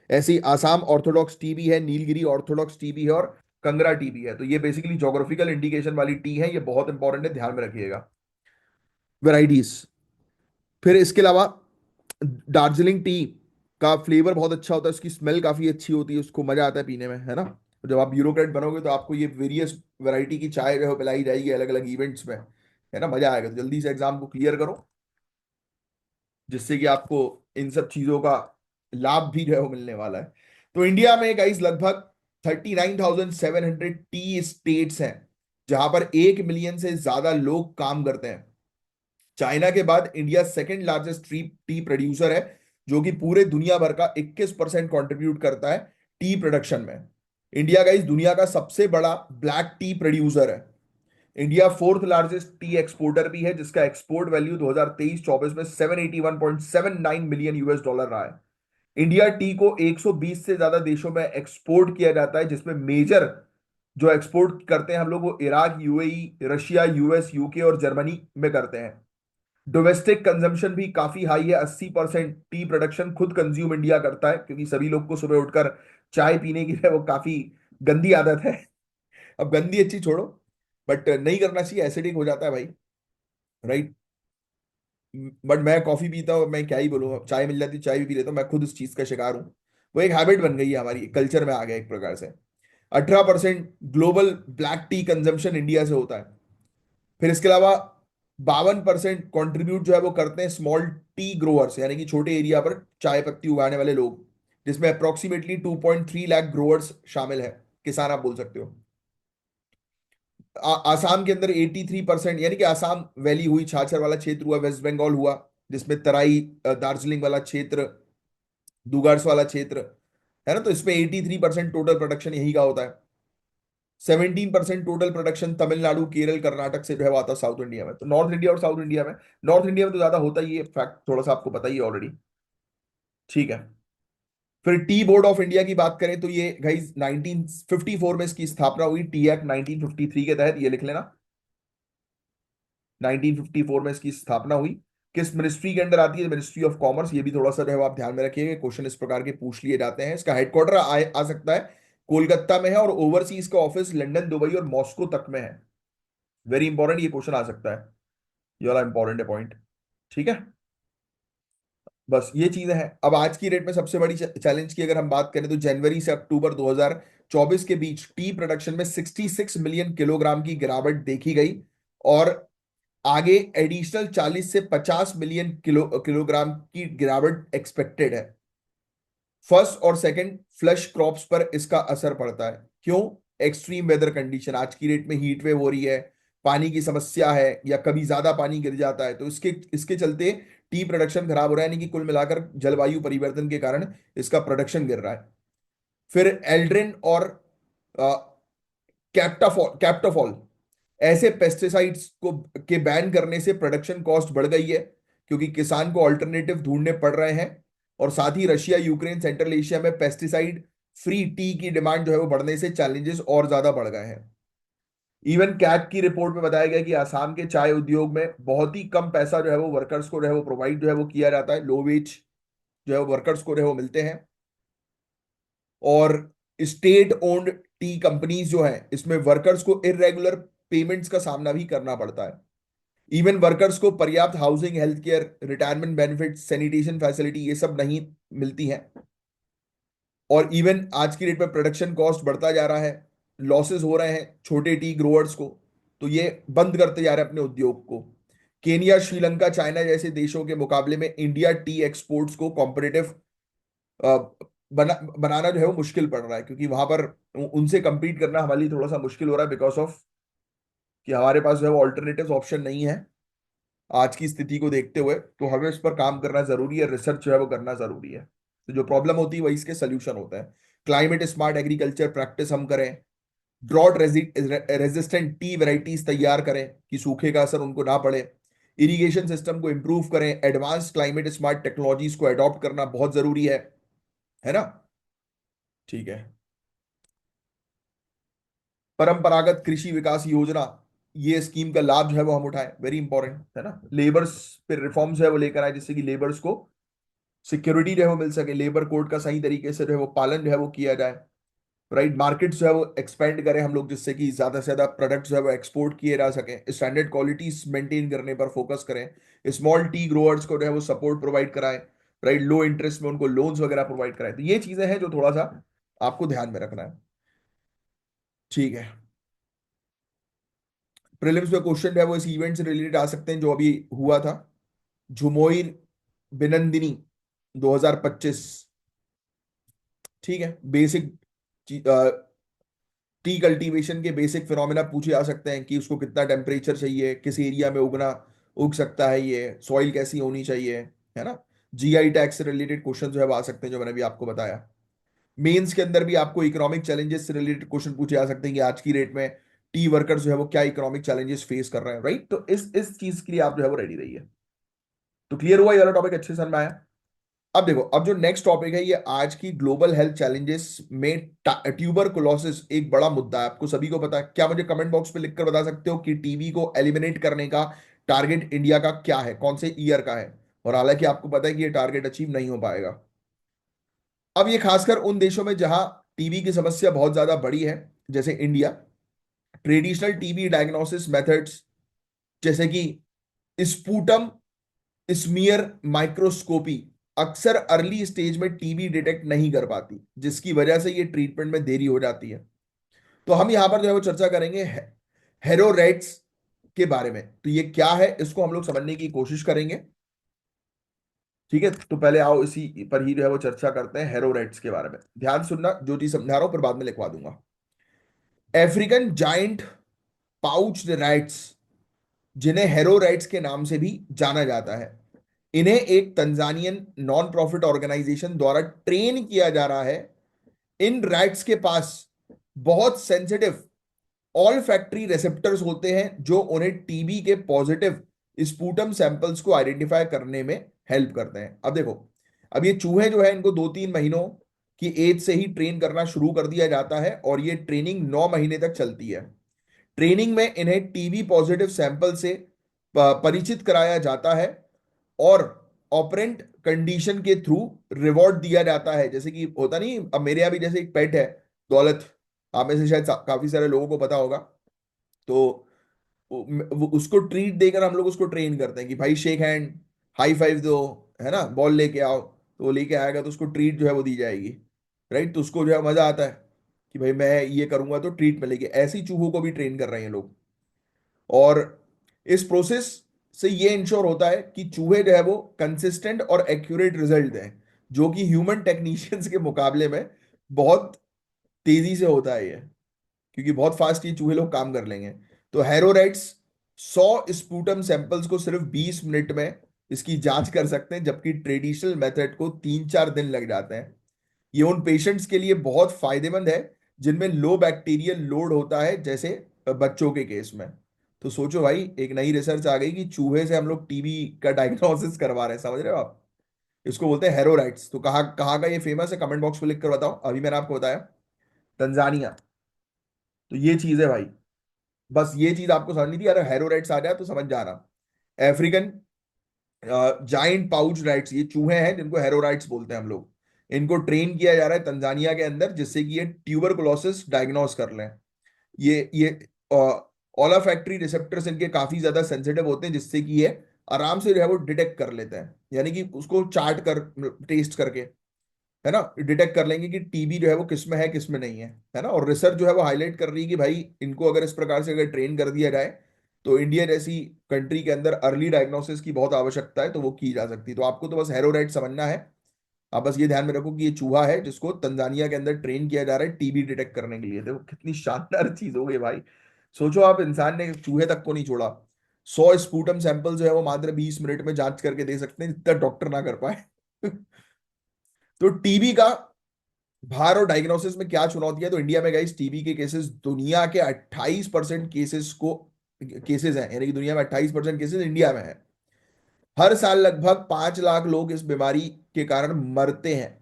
A: ऐसे ही आसाम ऑर्थोडॉक्स टी भी है, नीलगिरी ऑर्थोडॉक्स टी भी है और कंगरा टी भी है। तो ये बेसिकली ज्योग्राफिकल इंडिकेशन वाली टी है, ये बहुत इंपॉर्टेंट है, ध्यान में रखिएगा। वैराइटीज, फिर इसके अलावा दार्जिलिंग टी का फ्लेवर बहुत अच्छा होता है, उसकी स्मेल काफी अच्छी होती है, उसको मजा आता है पीने में, है ना। तो जब आप ब्यूरोक्रेट बनोगे तो आपको ये वेरियस वैरायटी की चाय जो है पिलाई जाएगी अलग अलग इवेंट्स में, है ना, मजा आएगा। तो जल्दी से एग्जाम को क्लियर करो, जिससे कि आपको इन सब चीजों का लाभ भी जो है वो मिलने वाला है। तो इंडिया में गाइस लगभग 39,700 टी स्टेट्स हैं, जहां पर 1 मिलियन से ज्यादा लोग काम करते हैं। चाइना के बाद India second largest T producer है, जो कि पूरे दुनिया भर का 21% कंट्रीब्यूट करता है टी प्रोडक्शन में। इंडिया का इस दुनिया का सबसे बड़ा ब्लैक टी प्रोड्यूसर है। India fourth largest T exporter भी है, जिसका एक्सपोर्ट वैल्यू 2023-24 में 781.79 मिलियन यूएस डॉलर रहा है। इंडिया टी को 120 से ज्यादा देशों में एक्सपोर्ट किया जाता है, जिसमें मेजर जो एक्सपोर्ट करते हैं हम लोग वो Iraq, UAE, Russia, US, UK और जर्मनी में करते हैं। डोमेस्टिक कंजम्पशन भी काफी हाई है, 80% टी प्रोडक्शन खुद कंज्यूम इंडिया करता है, क्योंकि सभी लोग को सुबह उठकर चाय पीने की है वो काफी गंदी आदत है। अब गंदी अच्छी छोड़ो, बट नहीं करना चाहिए, एसिडिक हो जाता है भाई, राइट। बट मैं कॉफी पीता हूँ, मैं क्या ही बोलूँ, चाय मिल जाती चाय भी पी लेता हूँ, मैं खुद उस चीज का शिकार हूँ। वो एक हैबिट बन गई है, हमारी कल्चर में आ गया एक प्रकार से। 18% global black T consumption India से होता है। फिर इसके अलावा 52% कॉन्ट्रीब्यूट जो है वो करते हैं स्मॉल टी ग्रोअर्स, यानी कि छोटे एरिया पर चाय पत्ती उगाने वाले लोग, जिसमें अप्रोक्सीमेटली 2.3 लाख ग्रोअर्स शामिल है, किसान आप बोल सकते हो। आसाम के अंदर 83%, यानी कि आसाम वैली हुई, छाछर वाला क्षेत्र हुआ, वेस्ट बंगाल हुआ, जिसमें तराई दार्जिलिंग वाला क्षेत्र, दुगार्स वाला क्षेत्र, है ना, तो इसमें 83% टोटल प्रोडक्शन यही का होता है। 17% टोटल प्रोडक्शन तमिलनाडु, केरल, कर्नाटक से जो है वो आता है साउथ इंडिया में। तो नॉर्थ इंडिया और साउथ इंडिया में, नॉर्थ इंडिया में तो ज्यादा होता ही है, फैक्ट थोड़ा सा आपको पता ही है ऑलरेडी, ठीक है। फिर टी बोर्ड ऑफ इंडिया की बात करें तो ये गाइस 1954 में इसकी स्थापना हुई, टी एक्ट 1953 के तहत, ये लिख लेना। 1954 में इसकी स्थापना हुई। किस मिनिस्ट्री के अंडर आती है? Ministry of commerce. ये भी थोड़ा सा जो है आप ध्यान में रखिएगा, क्वेश्चन इस प्रकार के पूछ लिए जाते हैं। इसका हेडक्वार्टर आ सकता है कोलकाता में है, और ओवरसीज का ऑफिस लंदन, दुबई और मॉस्को तक में है। वेरी इंपॉर्टेंट, ये क्वेश्चन आ सकता है, ये वाला इंपॉर्टेंट है पॉइंट, ठीक है। बस ये चीजें हैं। अब आज की डेट में सबसे बड़ी चैलेंज की अगर हम बात करें तो जनवरी से अक्टूबर 2024 के बीच टी प्रोडक्शन में 66 मिलियन किलोग्राम की गिरावट देखी गई, और आगे एडिशनल 40 से 50 मिलियन किलोग्राम की गिरावट एक्सपेक्टेड है। फर्स्ट और सेकंड फ्लश क्रॉप्स पर इसका असर पड़ता है। क्यों? एक्सट्रीम वेदर कंडीशन, आज की डेट में हीट वेव हो रही है, पानी की समस्या है, या कभी ज्यादा पानी गिर जाता है, तो इसके इसके चलते टी प्रोडक्शन खराब हो रहा है, यानी कि कुल मिलाकर जलवायु परिवर्तन के कारण इसका प्रोडक्शन गिर रहा है। फिर एल्ड्रिन और कैप्टाफॉल ऐसे पेस्टिसाइड्स को के बैन करने से प्रोडक्शन कॉस्ट बढ़ गई है, क्योंकि किसान को अल्टरनेटिव ढूंढने पड़ रहे हैं। और साथ ही रशिया, यूक्रेन, सेंट्रल एशिया में पेस्टिसाइड फ्री टी की डिमांड जो है वो बढ़ने से चैलेंजेस और ज्यादा बढ़ गए हैं। इवन कैग की रिपोर्ट में बताया गया कि आसाम के चाय उद्योग में बहुत ही कम पैसा जो है वो वर्कर्स को जो है वो प्रोवाइड जो है वो किया जाता है, लो वेज जो है वो वर्कर्स को जो है वो मिलते हैं। और स्टेट ओन्ड टी कंपनीज जो है इसमें वर्कर्स को इरेगुलर पेमेंट्स का सामना भी करना पड़ता है। इवन वर्कर्स को पर्याप्त housing, health care, retirement benefit, sanitation facility ये सब नहीं मिलती है। और इवन आज की डेट में प्रोडक्शन कॉस्ट बढ़ता जा रहा है, लॉसेस हो रहे हैं छोटे टी ग्रोअर्स को, तो ये बंद करते जा रहे हैं अपने उद्योग को। केनिया, श्रीलंका, चाइना जैसे देशों के मुकाबले में इंडिया टी एक्सपोर्ट्स को कॉम्पिटिटिव बनाना जो है वो मुश्किल पड़ रहा है, क्योंकि वहां पर उनसे compete करना हमारे लिए थोड़ा सा मुश्किल हो रहा है, बिकॉज ऑफ कि हमारे पास जो है वो ऑल्टरनेटिव ऑप्शन नहीं है आज की स्थिति को देखते हुए। तो हमें इस पर काम करना जरूरी है, रिसर्च जो है वो करना जरूरी है। तो जो प्रॉब्लम होती है वही इसके सोल्यूशन होता है। क्लाइमेट स्मार्ट एग्रीकल्चर प्रैक्टिस हम करें, ड्रॉट रेजिस्टेंट टी वेराइटीज तैयार करें कि सूखे का असर उनको ना पड़े, इरिगेशन सिस्टम को इंप्रूव करें, एडवांस क्लाइमेट स्मार्ट टेक्नोलॉजीज को अडॉप्ट करना बहुत जरूरी है ना। ठीक है। परंपरागत कृषि विकास योजना, ये स्कीम का लाभ जो है वो हम उठाएं, वेरी इंपॉर्टेंट है ना। लेबर्स पे रिफॉर्म्स जो है वो लेकर आए, जिससे कि लेबर्स को सिक्योरिटी जो है वो मिल सके, लेबर कोड का सही तरीके से जो है वो पालन जो है वो किया जाए। राइट, मार्केट जो है वो एक्सपेंड करें हम लोग, जिससे कि ज्यादा से ज्यादा प्रोडक्ट जो है वो एक्सपोर्ट किए जा सके। स्टैंडर्ड क्वालिटी मेंटेन करने पर फोकस करें। स्मॉल टी ग्रोअर्स को जो है वो सपोर्ट प्रोवाइड कराएं। राइट, लो इंटरेस्ट में उनको लोन्स वगैरह प्रोवाइड कराएं। तो ये चीजें हैं जो थोड़ा सा आपको ध्यान में रखना है। ठीक है। प्रीलिम्स में क्वेश्चन है वो इस इवेंट से रिलेटेड आ सकते हैं जो अभी हुआ था, झुमोइर बिनंदिनी 2025। ठीक है, बेसिक टी कल्टीवेशन के बेसिक फिनोमेना पूछे जा सकते हैं कि उसको कितना टेम्परेचर चाहिए, किस एरिया में उग सकता है, ये सॉइल कैसी होनी चाहिए, है ना। जीआई टैक्स से रिलेटेड क्वेश्चन जो है वो आ सकते हैं, जो मैंने भी आपको बताया। मेंस के अंदर भी आपको इकोनॉमिक चैलेंजेस से रिलेटेड क्वेश्चन पूछे जा सकते हैं कि आज की डेट में टी वर्कर्स जो है वो क्या इकोनॉमिक चैलेंजेस फेस कर रहे हैं। राइट, तो इस चीज के लिए आप जो है वो रेडी रहिए। तो क्लियर हुआ, ये वाला टॉपिक अच्छे से समझ में आया। अब देखो, अब जो नेक्स्ट टॉपिक है ये आज की ग्लोबल हेल्थ चैलेंजेस में ट्यूबरकुलोसिस एक बड़ा मुद्दा है, आपको सभी को पता है। क्या मुझे कमेंट बॉक्स पे लिखकर बता सकते हो कि टीबी को एलिमिनेट करने का टारगेट इंडिया का क्या है, कौन से ईयर का है। और हालांकि आपको पता है कि ये टारगेट अचीव नहीं हो पाएगा। अब ये खासकर उन देशों में जहां टीबी की समस्या बहुत ज्यादा बड़ी है, जैसे India. Traditional TB diagnosis methods जैसे कि स्पूटम स्मीयर माइक्रोस्कोपी अक्सर अर्ली स्टेज में टीबी डिटेक्ट नहीं कर पाती, जिसकी वजह से ये ट्रीटमेंट में देरी हो जाती है। तो हम यहां पर जो है वो चर्चा करेंगे हेरोरेट्स के बारे में। तो ये क्या है, इसको हम लोग समझने की कोशिश करेंगे। ठीक है, तो पहले आओ इसी पर ही जो है वो चर्चा करते हैं, हेरोरेट्स के बारे में। ध्यान सुनना, जो चीज समझा रहा हूं फिर बाद में लिखवा दूंगा। अफ्रीकन जाइंट पाउच्ड रैट्स, जिन्हें हेरोराइट्स के नाम से भी जाना जाता है, इन्हें एक तंजानियन नॉन प्रॉफिट ऑर्गेनाइजेशन द्वारा ट्रेन किया जा रहा है। इन रैट्स के पास बहुत सेंसिटिव ऑल फैक्ट्री रिसेप्टर्स होते हैं जो उन्हें टीबी के पॉजिटिव स्पूटम सैंपल्स को आइडेंटिफाई करने में हेल्प करते हैं। अब देखो, अब ये चूहे जो है इनको 2-3 महीनों की एज से ही ट्रेन करना शुरू कर दिया जाता है, और ये ट्रेनिंग 9 महीने तक चलती है। ट्रेनिंग में इन्हें टीबी पॉजिटिव सैंपल से परिचित कराया जाता है, और ऑपरेंट कंडीशन के थ्रू रिवॉर्ड दिया जाता है। जैसे कि होता नहीं, अब मेरे यहाँ भी जैसे एक पेट है, दौलत, आप में से शायद काफी सारे लोगों को पता होगा। तो उसको ट्रीट देकर हम लोग उसको ट्रेन करते हैं कि भाई शेक हैंड, हाई फाइव दो, है ना, बॉल लेके आओ, तो वो लेके आएगा तो उसको ट्रीट जो है वो दी जाएगी। राइट, तो उसको जो है मजा आता है कि भाई मैं ये करूंगा तो ट्रीट मिलेगी। ऐसे ही चूहों को भी ट्रेन कर रहे हैं लोग। और इस प्रोसेस से ये इंश्योर होता है कि चूहे जो है वो कंसिस्टेंट और एक्यूरेट रिजल्ट दें, जो कि ह्यूमन टेक्नीशियंस के मुकाबले में बहुत तेजी से होता है ये, क्योंकि बहुत फास्ट ये चूहे लोग काम कर लेंगे। तो हैरोराइट्स 100 स्पूटम सैंपल्स को सिर्फ 20 मिनट में इसकी जांच कर सकते हैं, जबकि ट्रेडिशनल मेथड को 3-4 दिन लग जाते हैं। ये उन पेशेंट्स के लिए बहुत फायदेमंद है जिनमें लो बैक्टीरियल लोड होता है, जैसे बच्चों के केस में। तो सोचो भाई, एक नई रिसर्च आ गई कि चूहे से हम लोग टीबी का डायग्नोसिस करवा रहे हैं, समझ रहे हो आप? इसको बोलते हैं हेरोराइट्स। तो कहाँ कहाँ का ये फेमस है, कमेंट बॉक्स में लिख कर बताओ। अभी मैंने आपको बताया तंजानिया। तो ये चीज है भाई, बस ये चीज आपको समझनी थी। अगर हेरोराइट्स आ जाए तो समझ जाना। अफ्रीकन जाइंट पाउच राइट्स, ये चूहे हैं जिनको हेरोराइट्स बोलते हैं हम लोग। इनको ट्रेन किया जा रहा है तंजानिया के अंदर, जिससे कि ये ट्यूबरकुलोसिस डायग्नोस कर लें। ये ओलाफैक्टरी रिसेप्टर्स इनके काफी ज्यादा सेंसिटिव होते हैं, जिससे कि ये आराम से जो है वो डिटेक्ट कर लेते हैं, यानी कि उसको चाट कर, टेस्ट करके, है ना, डिटेक्ट कर लेंगे कि टीबी जो है वो किस में है किस में नहीं है ना। और रिसर्च जो है वो हाईलाइट कर रही है कि भाई इनको अगर इस प्रकार से अगर ट्रेन कर दिया जाए, तो इंडिया जैसी कंट्री के अंदर अर्ली डायग्नोसिस की बहुत आवश्यकता है, तो वो की जा सकती है। तो आपको तो बस हेरोराइट समझना है। आप बस ये ध्यान में रखो कि ये चूहा है जिसको तंजानिया के अंदर ट्रेन किया जा रहा है टीबी डिटेक्ट करने के लिए। देखो कितनी शानदार चीज हो गई भाई। सोचो आप, इंसान ने चूहे तक को नहीं छोड़ा। 100 स्पूटम सैंपल जो है वो मात्र 20 मिनट में जांच करके दे सकते हैं, जितना डॉक्टर ना कर पाए। तो टीबी का भार और डायग्नोसिस में क्या चुनौती है? तो इंडिया में गाइस टीबी के केसेस दुनिया के 28% केसेस हैं, यानी कि दुनिया में 28% केसेस इंडिया में है। हर साल लगभग 5 लाख लोग इस बीमारी के कारण मरते हैं।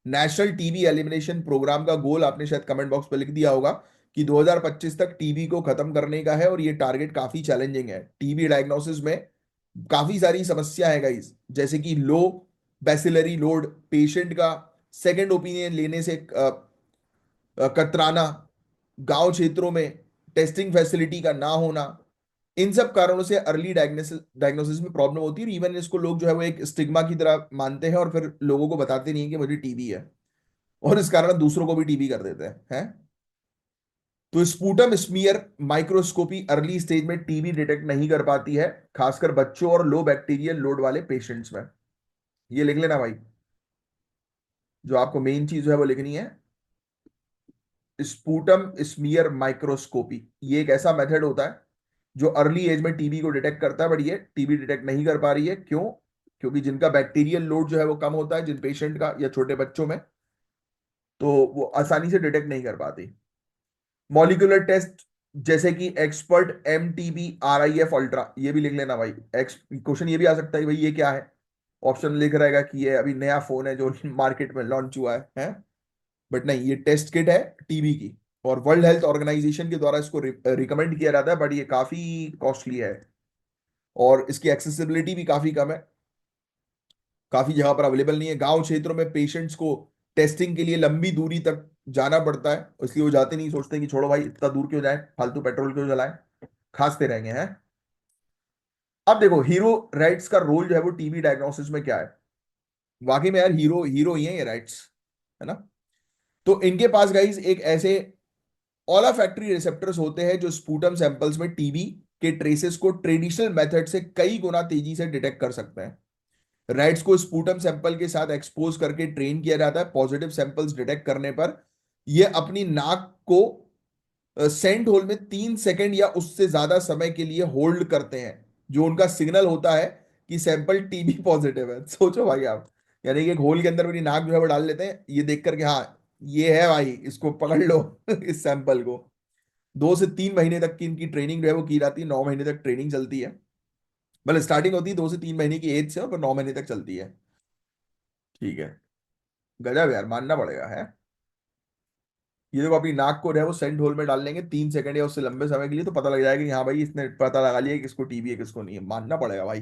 A: नेशनल टीबी एलिमिनेशन प्रोग्राम का गोल आपने शायद कमेंट बॉक्स पर लिख दिया होगा कि 2025 तक टीबी को खत्म करने का है, और ये टारगेट काफी चैलेंजिंग है। टीबी डायग्नोसिस में काफी सारी समस्या है गाइस, जैसे कि लो बैसिलरी लोड, पेशेंट का सेकंड ओपिनियन लेने से कतराना, गांव क्षेत्रों में टेस्टिंग फैसिलिटी का ना होना। इन सब कारणों से अर्ली डायग्नोसिस डायग्नोसिस में प्रॉब्लम होती है। इवन इसको लोग जो है वो एक स्टिग्मा की तरह मानते हैं, और फिर लोगों को बताते नहीं कि मुझे टीबी है, और इस कारण दूसरों को भी टीबी कर देते हैं। तो sputum smear microscopy early stage में टीबी डिटेक्ट नहीं कर पाती है, खासकर बच्चों और लो बैक्टीरियल लोड वाले पेशेंट्स में। ये लिख लेना भाई, जो आपको मेन चीज है वो लिखनी है। स्पूटम स्मीयर माइक्रोस्कोपी, ये एक ऐसा मेथड होता है जो अर्ली एज में टीबी को डिटेक्ट करता है, बट ये टीबी डिटेक्ट नहीं कर पा रही है। क्यों? क्योंकि जिनका बैक्टीरियल लोड जो है वो कम होता है, जिन पेशेंट का या छोटे बच्चों में, तो वो आसानी से डिटेक्ट नहीं कर पाती। मॉलिक्यूलर टेस्ट जैसे कि एक्सपर्ट एमटीबी आरआईएफ अल्ट्रा, ये भी लिख लेना भाई। एक्स क्वेश्चन ये भी आ सकता है भाई ये क्या है। ऑप्शन लिख रहेगा कि ये अभी नया फोन है जो मार्केट में लॉन्च हुआ है? बट नहीं, ये टेस्ट किट है टीबी की, और वर्ल्ड हेल्थ ऑर्गेनाइजेशन के द्वारा इसको रिकमेंड किया जाता है, बट ये काफी कॉस्टली है, और इसकी एक्सेसिबिलिटी भी काफी कम है, काफी जगह पर अवेलेबल नहीं है। गांव क्षेत्रों में पेशेंट्स को टेस्टिंग के लिए लंबी दूरी तक जाना पड़ता है, इसलिए वो जाते नहीं, सोचते हैं कि छोड़ो भाई इतना दूर क्यों जाए, फालतू पेट्रोल क्यों जलाएं, खांसते रहेंगे हैं। अब देखो हीरो राइट्स का रोल जो है वो टीबी डायग्नोसिस में क्या है। वाकई में यार हीरो हीरो ही है ये राइट्स, है ना। तो इनके पास गाइज एक ऐसे ओला फैक्ट्री रिसेप्टर्स होते हैं जो स्पूटम सैंपल्स में टीबी के ट्रेसेस को ट्रेडिशनल मेथड से कई गुना तेजी से डिटेक्ट कर सकते हैं। राइट्स को स्पूटम सैंपल के साथ एक्सपोज करके ट्रेन किया जाता है। पॉजिटिव सैंपल्स डिटेक्ट करने पर ये अपनी नाक को सेंट होल में 3 सेकंड या उससे ज्यादा समय के लिए होल्ड करते हैं, जो उनका सिग्नल होता है कि सैंपल टीबी पॉजिटिव है। सोचो भाई आप, यानी कि एक होल के अंदर अपनी नाक जो है वो डाल लेते हैं, ये देख करके हाँ ये है भाई, इसको पकड़ लो इस सैंपल को। 2 से 3 महीने तक की इनकी ट्रेनिंग जो है वो की जाती है, 9 महीने तक ट्रेनिंग चलती है। मतलब स्टार्टिंग होती है 2 से 3 महीने की एज से, और फिर 9 महीने तक चलती है। ठीक है, गजब यार, मानना पड़ेगा है। ये देखो अपनी नाक को जो है वो सेंट होल में डाल लेंगे 3 सेकंड या उससे लंबे समय के लिए, तो पता लग जाएगा कि हाँ भाई इसने पता लगा लिया कि किसको टीबी है किसको नहीं है। मानना पड़ेगा भाई,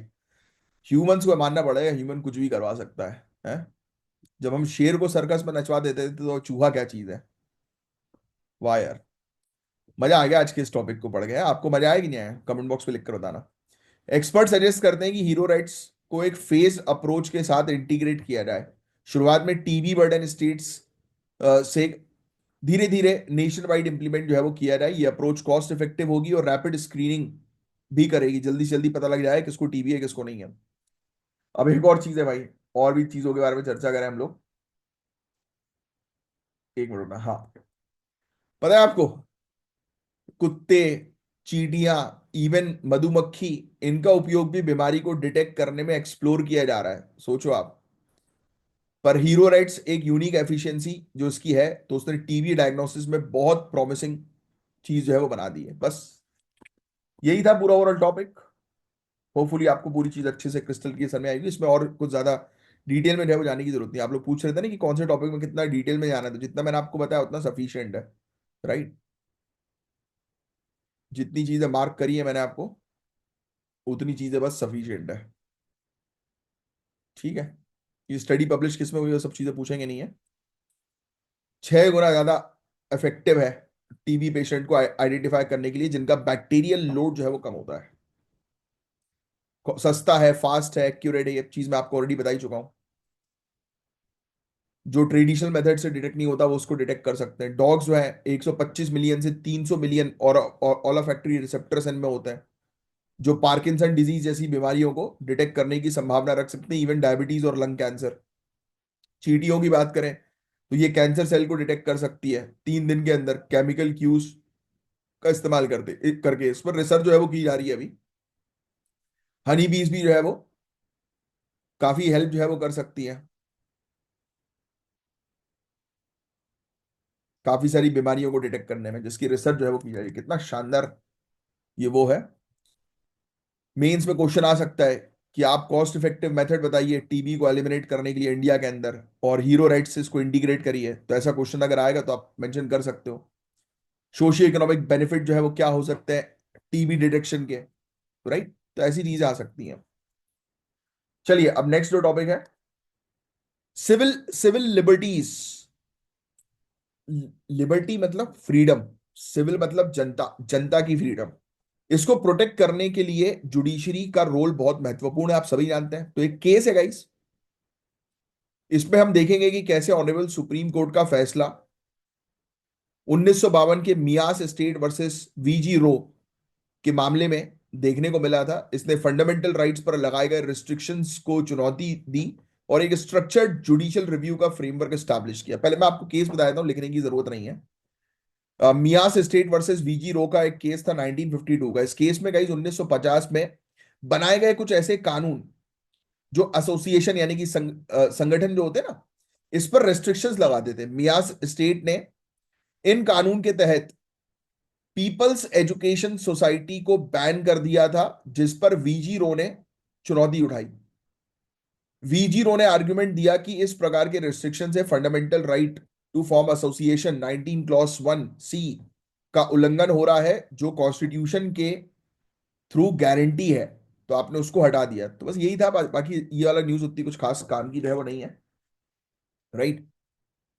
A: ह्यूमंस को मानना पड़ेगा, ह्यूमन कुछ भी करवा सकता है? जब हम शेर को सर्कस में नचवा देते थे तो चूहा क्या चीज है। वाह यार, मजा आ गया आज के इस टॉपिक को पढ़ के। आपको मजा आया कि नहीं आया, कमेंट बॉक्स में लिख कर बताना। एक्सपर्ट सजेस्ट करते हैं कि हीरो राइट्स को एक फेज अप्रोच के साथ इंटीग्रेट किया जाए। शुरुआत में टीबी बर्डन स्टेट्स से धीरे धीरे नेशन वाइड इंप्लीमेंट जो है वो किया जाए। ये अप्रोच कॉस्ट इफेक्टिव होगी और रैपिड स्क्रीनिंग भी करेगी, जल्दी से जल्दी पता लग जाए किसको टीबी है किसको नहीं है। अब एक और चीज है भाई, और भी चीजों के बारे में चर्चा करें हम लोग। एक मिनट में, हाँ, पता है आपको, कुत्ते, चींटियां, इवन मधुमक्खी, इनका उपयोग भी बीमारी को डिटेक्ट करने में एक्सप्लोर किया जा रहा है, सोचो आप। पर हीरो राइट्स एक यूनिक एफिशिएंसी जो इसकी है, तो उसने टीबी डायग्नोसिस में बहुत प्रॉमिसिंग चीज जो है वो बना दी है। बस यही था पूरा ओवरऑल टॉपिक। होपफुली आपको पूरी चीज अच्छे से क्रिस्टल की समझ आएगी। इसमें और कुछ ज्यादा डिटेल में जो है वो जाने की जरूरत नहीं। आप लोग पूछ रहे थे ना कि कौन से टॉपिक में कितना डिटेल में जाना है, तो जितना मैंने आपको बताया उतना सफिशियंट है। राइट। जितनी चीजें मार्क करी है मैंने आपको, उतनी चीजें बस सफिशियंट है। ठीक है। ये स्टडी पब्लिश किस में हुई, वो सब चीजें पूछेंगे नहीं है। 6 गुना ज्यादा इफेक्टिव है टीबी पेशेंट को आइडेंटिफाई करने के लिए, जिनका बैक्टीरियल लोड जो है वो कम होता है। सस्ता है, फास्ट है, एक्यूरेट है, ये चीज मैं आपको ऑलरेडी बता ही चुका हूं। जो ट्रेडिशनल मेथड से डिटेक्ट नहीं होता वो उसको डिटेक्ट कर सकते हैं। डॉग्स जो है 125 मिलियन से 300 मिलियन और ऑलोफैक्टरी रिसेप्टर्स इनमें होते हैं, जो पार्किंसन डिजीज जैसी बीमारियों को डिटेक्ट करने की संभावना रख सकते हैं, इवन डायबिटीज और लंग कैंसर। चींटियों की बात करें तो ये कैंसर सेल को डिटेक्ट कर सकती है 3 दिन के अंदर, केमिकल क्यूज का इस्तेमाल करते करके। इस पर रिसर्च जो है वो की जा रही है अभी। हनी बीज भी जो है वो काफी हेल्प जो है वो कर सकती है काफी सारी बीमारियों को डिटेक्ट करने में, जिसकी रिसर्च जो है वो की जा रही है। कितना शानदार ये वो है। मेंस में क्वेश्चन आ सकता है कि आप कॉस्ट इफेक्टिव मेथड बताइए टीबी को एलिमिनेट करने के लिए इंडिया के अंदर, और हीरो राइट्स से इसको इंटीग्रेट करिए। तो ऐसा क्वेश्चन अगर आएगा तो आप मेंशन कर सकते हो। सोशियो इकोनॉमिक बेनिफिट जो है वो क्या हो सकते हैं टीबी डिटेक्शन के। राइट। तो ऐसी चीजें आ सकती हैं। चलिए अब नेक्स्ट जो टॉपिक है, सिविल सिविल लिबर्टीज। लिबर्टी मतलब फ्रीडम, सिविल मतलब जनता, जनता की फ्रीडम। इसको प्रोटेक्ट करने के लिए जुडिशरी का रोल बहुत महत्वपूर्ण है, आप सभी जानते हैं। तो एक केस है गाइस, इसमें हम देखेंगे कि कैसे ऑनरेबल सुप्रीम कोर्ट का फैसला 1952 के मियास स्टेट वर्सेस वीजी रो के मामले में देखने को मिला था। इसने फंडामेंटल राइट्स पर लगाए गए रिस्ट्रिक्शंस को चुनौती दी और एक स्ट्रक्चर्ड जुडिशियल रिव्यू का फ्रेमवर्क स्टैब्लिश किया। पहले मैं आपको केस बता देता हूं, लिखने की जरूरत नहीं है। मियास स्टेट वर्सेस वीजी रो का एक केस था 1952 का। इस केस में गाइस 1950 में बनाए गए कुछ ऐसे कानून जो एसोसिएशन यानी कि संगठन जो होते हैं ना, इस पर रेस्ट्रिक्शंस लगाते थे। मियास स्टेट ने इन कानून के तहत पीपल्स एजुकेशन सोसाइटी को बैन कर दिया था, जिस पर वीजी रो ने चुनौती उठाई। वीजी रो ने आर्गुमेंट दिया कि इस प्रकार के रिस्ट्रिक्शन से fundamental right to form association 19 clause 1 C का उल्लंघन हो रहा है, जो कॉन्स्टिट्यूशन के थ्रू गारंटी है। तो आपने उसको हटा दिया। तो बस यही था। बाकी ये वाला न्यूज उतनी कुछ खास काम की जो है वो नहीं है। राइट।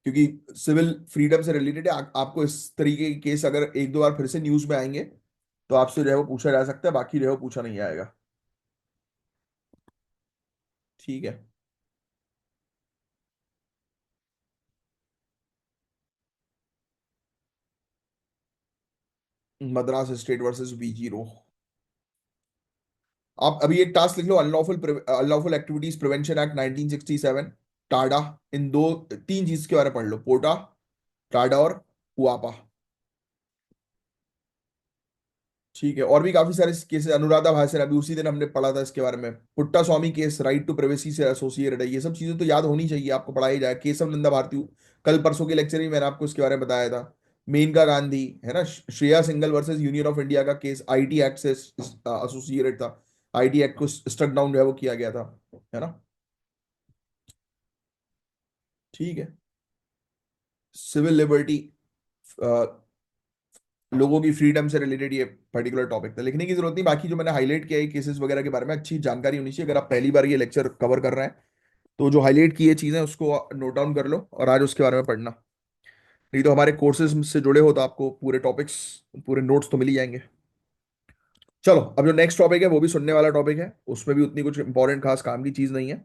A: क्योंकि सिविल फ्रीडम से रिलेटेड है। आपको इस तरीके के केस अगर एक दो बार फिर से न्यूज में आएंगे तो आपसे जो है वो पूछा जा सकता है, बाकी जो है वो पूछा नहीं जाएगा। ठीक है। Madras state versus B G. Row अभी एक टास्क लिख लो, unlawful unlawful activities prevention act 1967, TADA. इन दो तीन चीज के बारे में पढ़ लो, पोटा, टाडा और पुआपा। ठीक है। और भी काफी सारे केसेस, अनुराधा भाषण, अभी उसी दिन हमने पढ़ा था इसके बारे में। पुट्टा स्वामी केस राइट टू प्राइवेसी से एसोसिएटेड है। ये सब चीजें तो याद होनी चाहिए, आपको पढ़ाई जाए। केशव नंदा भारती, कल परसों के लेक्चर में मैंने आपको इसके बारे में बताया था। मेनका गांधी है ना, Shreya single versus union of India का केस आईटी एक्ट से एसोसिएटेड था। आईटी एक्ट को स्ट्रक डाउन जो है वो किया गया था, है ना। ठीक है। सिविल लिबर्टी, लोगों की फ्रीडम से रिलेटेड ये पर्टिकुलर टॉपिक था। लिखने की जरूरत नहीं। बाकी जो मैंने हाईलाइट किया है केसेस वगैरह के बारे में, अच्छी जानकारी होनी चाहिए। अगर आप पहली बार ये लेक्चर कवर कर रहे हैं तो जो हाईलाइट की ये चीजें उसको नोट डाउन कर लो और आज उसके बारे में पढ़ना। नहीं तो हमारे कोर्सेज से जुड़े हो तो आपको पूरे टॉपिक्स, पूरे नोट्स तो मिल ही जाएंगे। चलो अब जो नेक्स्ट टॉपिक है वो भी सुनने वाला टॉपिक है। उसमें भी उतनी कुछ इंपॉर्टेंट खास काम की चीज नहीं है,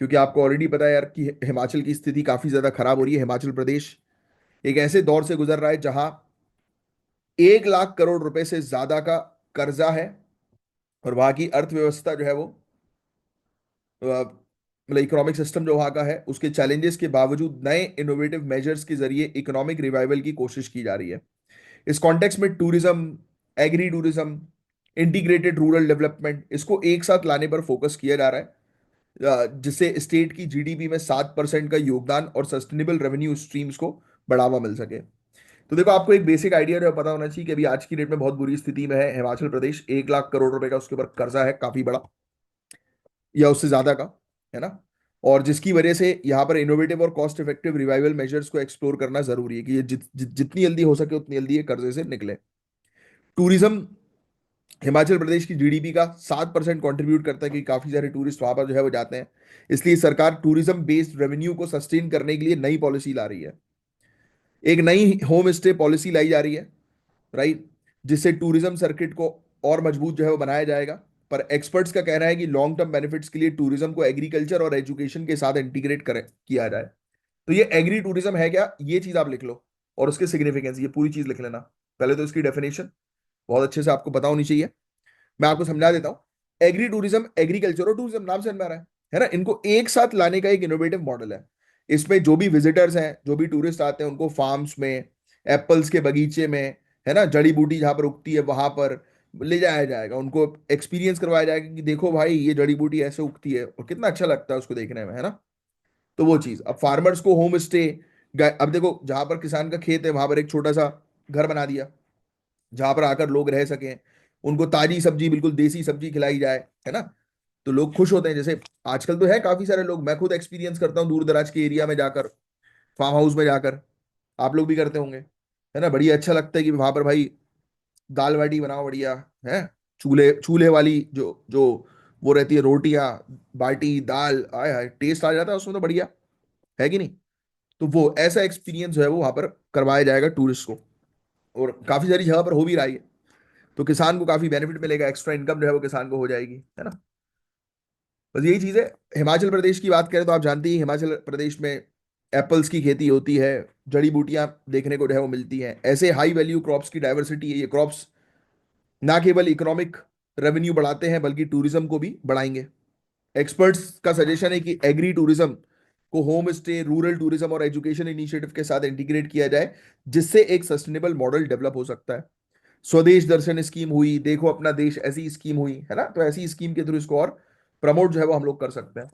A: क्योंकि आपको ऑलरेडी पता है यार कि हिमाचल की स्थिति काफी ज्यादा खराब हो रही है। हिमाचल प्रदेश एक ऐसे दौर से गुजर रहा है जहां 1 लाख करोड़ रुपए से ज्यादा का कर्जा है, और वहां की अर्थव्यवस्था जो है वो मतलब इकोनॉमिक सिस्टम जो वहां का है, उसके चैलेंजेस के बावजूद नए इनोवेटिव मेजर्स के जरिए इकोनॉमिक रिवाइवल की कोशिश की जा रही है। इस कॉन्टेक्स्ट में tourism, agri tourism, integrated rural development, इसको एक साथ लाने पर फोकस किया जा रहा है, जिससे स्टेट की जीडीपी में 7% का योगदान और सस्टेनेबल रेवेन्यू स्ट्रीम्स को बढ़ावा मिल सके। तो देखो, आपको एक बेसिक आइडिया जो है पता होना चाहिए कि अभी आज की डेट में बहुत बुरी स्थिति में है हिमाचल प्रदेश। 1 लाख करोड़ रुपए का उसके ऊपर कर्जा है, काफी बड़ा, या उससे ज्यादा का, है ना। और जिसकी वजह से यहाँ पर इनोवेटिव और कॉस्ट इफेक्टिव रिवाइवल मेजर्स को एक्सप्लोर करना जरूरी है कि ये जितनी जल्दी हो सके उतनी जल्दी ये कर्जे से निकले। टूरिज्म हिमाचल प्रदेश की जीडीपी का 7% कंट्रीब्यूट करता है, कि काफी सारे टूरिस्ट वहां पर जो है वो जाते हैं। इसलिए सरकार टूरिज्म बेस्ड रेवेन्यू को सस्टेन करने के लिए नई पॉलिसी ला रही है। एक नई होम स्टे पॉलिसी लाई जा रही है, राइट, जिससे टूरिज्म सर्किट को और मजबूत जो है वो बनाया जाएगा। पर एक्सपर्ट्स का कहना है कि लॉन्ग टर्म बेनिफिट्स के लिए टूरिज्म को एग्रीकल्चर और एजुकेशन के साथ इंटीग्रेट करें किया जाए। तो ये एग्री टूरिज्म है क्या, ये चीज आप लिख लो, और उसके सिग्निफिकेंस, ये पूरी चीज लिख लेना। पहले तो इसकी डेफिनेशन बहुत अच्छे से आपको पता होनी चाहिए। मैं आपको समझा देता हूं। एग्री टूरिज्म, एग्रीकल्चर और टूरिज्म नाम से आ रहा है ना, इनको एक साथ लाने का एक इनोवेटिव मॉडल है। इसमें जो भी विजिटर्स हैं, जो भी टूरिस्ट आते हैं, उनको फार्म्स में, एप्पल्स के बगीचे में, है ना, जड़ी बूटी जहां पर उगती है वहां पर ले जाया जाएगा। उनको एक्सपीरियंस करवाया जाएगा कि देखो भाई, ये जड़ी बूटी ऐसे उगती है और कितना अच्छा लगता है उसको देखने में, है ना। तो वो चीज, अब फार्मर्स को होम स्टे, अब देखो जहां पर किसान का खेत है वहां पर एक छोटा सा घर बना दिया जहां पर आकर लोग रह सकें, उनको ताजी सब्जी, बिल्कुल देसी सब्जी खिलाई जाए, है ना। तो लोग खुश होते हैं। जैसे आजकल तो है काफी सारे लोग, मैं खुद एक्सपीरियंस करता हूँ दूर दराज के एरिया में जाकर, फार्म हाउस में जाकर, आप लोग भी करते होंगे, है ना। बढ़िया अच्छा लगता है कि वहां पर भाई दाल बाटी बनाओ बढ़िया, है, चूल्हे चूल्हे वाली जो जो वो रहती है रोटियां, बाटी दाल, आय हाय टेस्ट आ जाता है उसमें तो बढ़िया, है कि नहीं। तो वो ऐसा एक्सपीरियंस जो है वो वहां पर करवाया जाएगा टूरिस्ट को, और काफी सारी जगह पर हो भी रहा है। तो किसान को काफी बेनिफिट मिलेगा, एक्स्ट्रा इनकम जो है वो किसान को हो जाएगी, है ना। बस यही चीज है। हिमाचल प्रदेश की बात करें तो आप जानते ही हिमाचल प्रदेश में एप्पल्स की खेती होती है, जड़ी बूटियां देखने को जो है वो मिलती हैं। ऐसे हाई वैल्यू क्रॉप्स की डाइवर्सिटी है, ये क्रॉप्स ना केवल इकोनॉमिक रेवेन्यू बढ़ाते हैं बल्कि टूरिज्म को भी बढ़ाएंगे। एक्सपर्ट्स का सजेशन है कि एग्री टूरिज्म को होम स्टे, रूरल टूरिज्म और एजुकेशन इनिशिएटिव के साथ इंटीग्रेट किया जाए, जिससे एक सस्टेनेबल मॉडल डेवलप हो सकता है। स्वदेश दर्शन स्कीम हुई, देखो अपना देश, ऐसी स्कीम हुई, है ना। तो ऐसी स्कीम के थ्रू इसको और प्रमोट जो है वो हम लोग कर सकते हैं।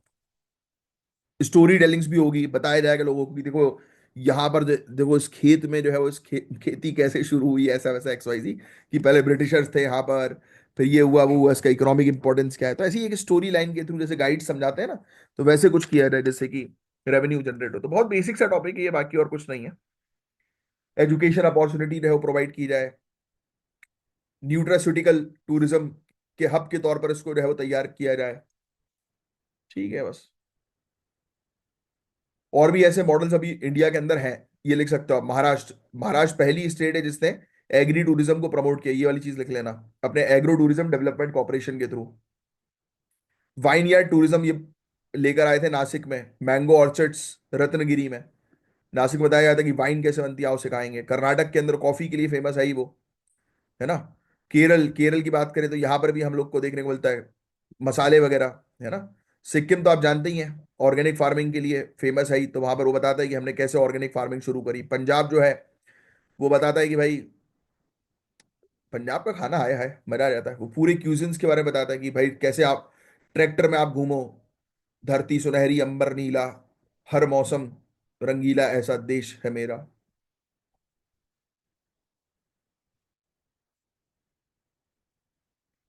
A: स्टोरी टेलिंग्स भी होगी, बताया जाएगा लोगों को कि देखो यहाँ पर देखो इस खेत में जो है वो इस खेती कैसे शुरू हुई, ऐसा वैसा XYZ, कि पहले ब्रिटिशर्स थे यहाँ पर, फिर ये हुआ वो हुआ, इसका इकोनॉमिक इंपॉर्टेंस क्या है। तो ऐसी एक स्टोरी लाइन के थ्रू जैसे गाइड समझाते हैं ना, तो वैसे कुछ किया जाए जिससे कि रेवेन्यू जनरेट हो। तो बहुत बेसिक सा टॉपिक है ये, बाकी और कुछ नहीं है। एजुकेशन अपॉर्चुनिटी जो है वो प्रोवाइड की जाए, न्यूट्रास्यूटिकल टूरिज्म के हब के तौर पर इसको जो है वो तैयार किया जाए। ठीक है बस। और भी ऐसे मॉडल्स अभी इंडिया के अंदर हैं, ये लिख सकते हो आप। महाराष्ट्र, महाराष्ट्र पहली स्टेट है जिसने एग्री टूरिज्म को प्रमोट किया, ये वाली चीज लिख लेना, अपने एग्रो टूरिज्म डेवलपमेंट कॉर्पोरेशन के थ्रू। वाइन यार्ड टूरिज्म ये लेकर आए थे नासिक में, मैंगो ऑर्चर्ड्स रत्नगिरी में। नासिक में बताया गया था कि वाइन कैसे बनती है, आओ सिखाएंगे। कर्नाटक के अंदर कॉफी के लिए फेमस है ही वो, है ना। केरल, केरल की बात करें तो यहाँ पर भी हम लोग को देखने को मिलता है मसाले वगैरह, है ना। सिक्किम तो आप जानते ही हैं, ऑर्गेनिक फार्मिंग के लिए फेमस है ही, तो वहां पर वो बताता है कि हमने कैसे ऑर्गेनिक फार्मिंग शुरू करी। पंजाब जो है वो बताता है कि भाई पंजाब का खाना आया है, मजा आ जाता है। वो पूरे क्यूजिन्स के बारे में बताता है कि भाई कैसे आप ट्रैक्टर में आप घूमो, धरती सुनहरी अंबर नीला, हर मौसम रंगीला, ऐसा देश है मेरा।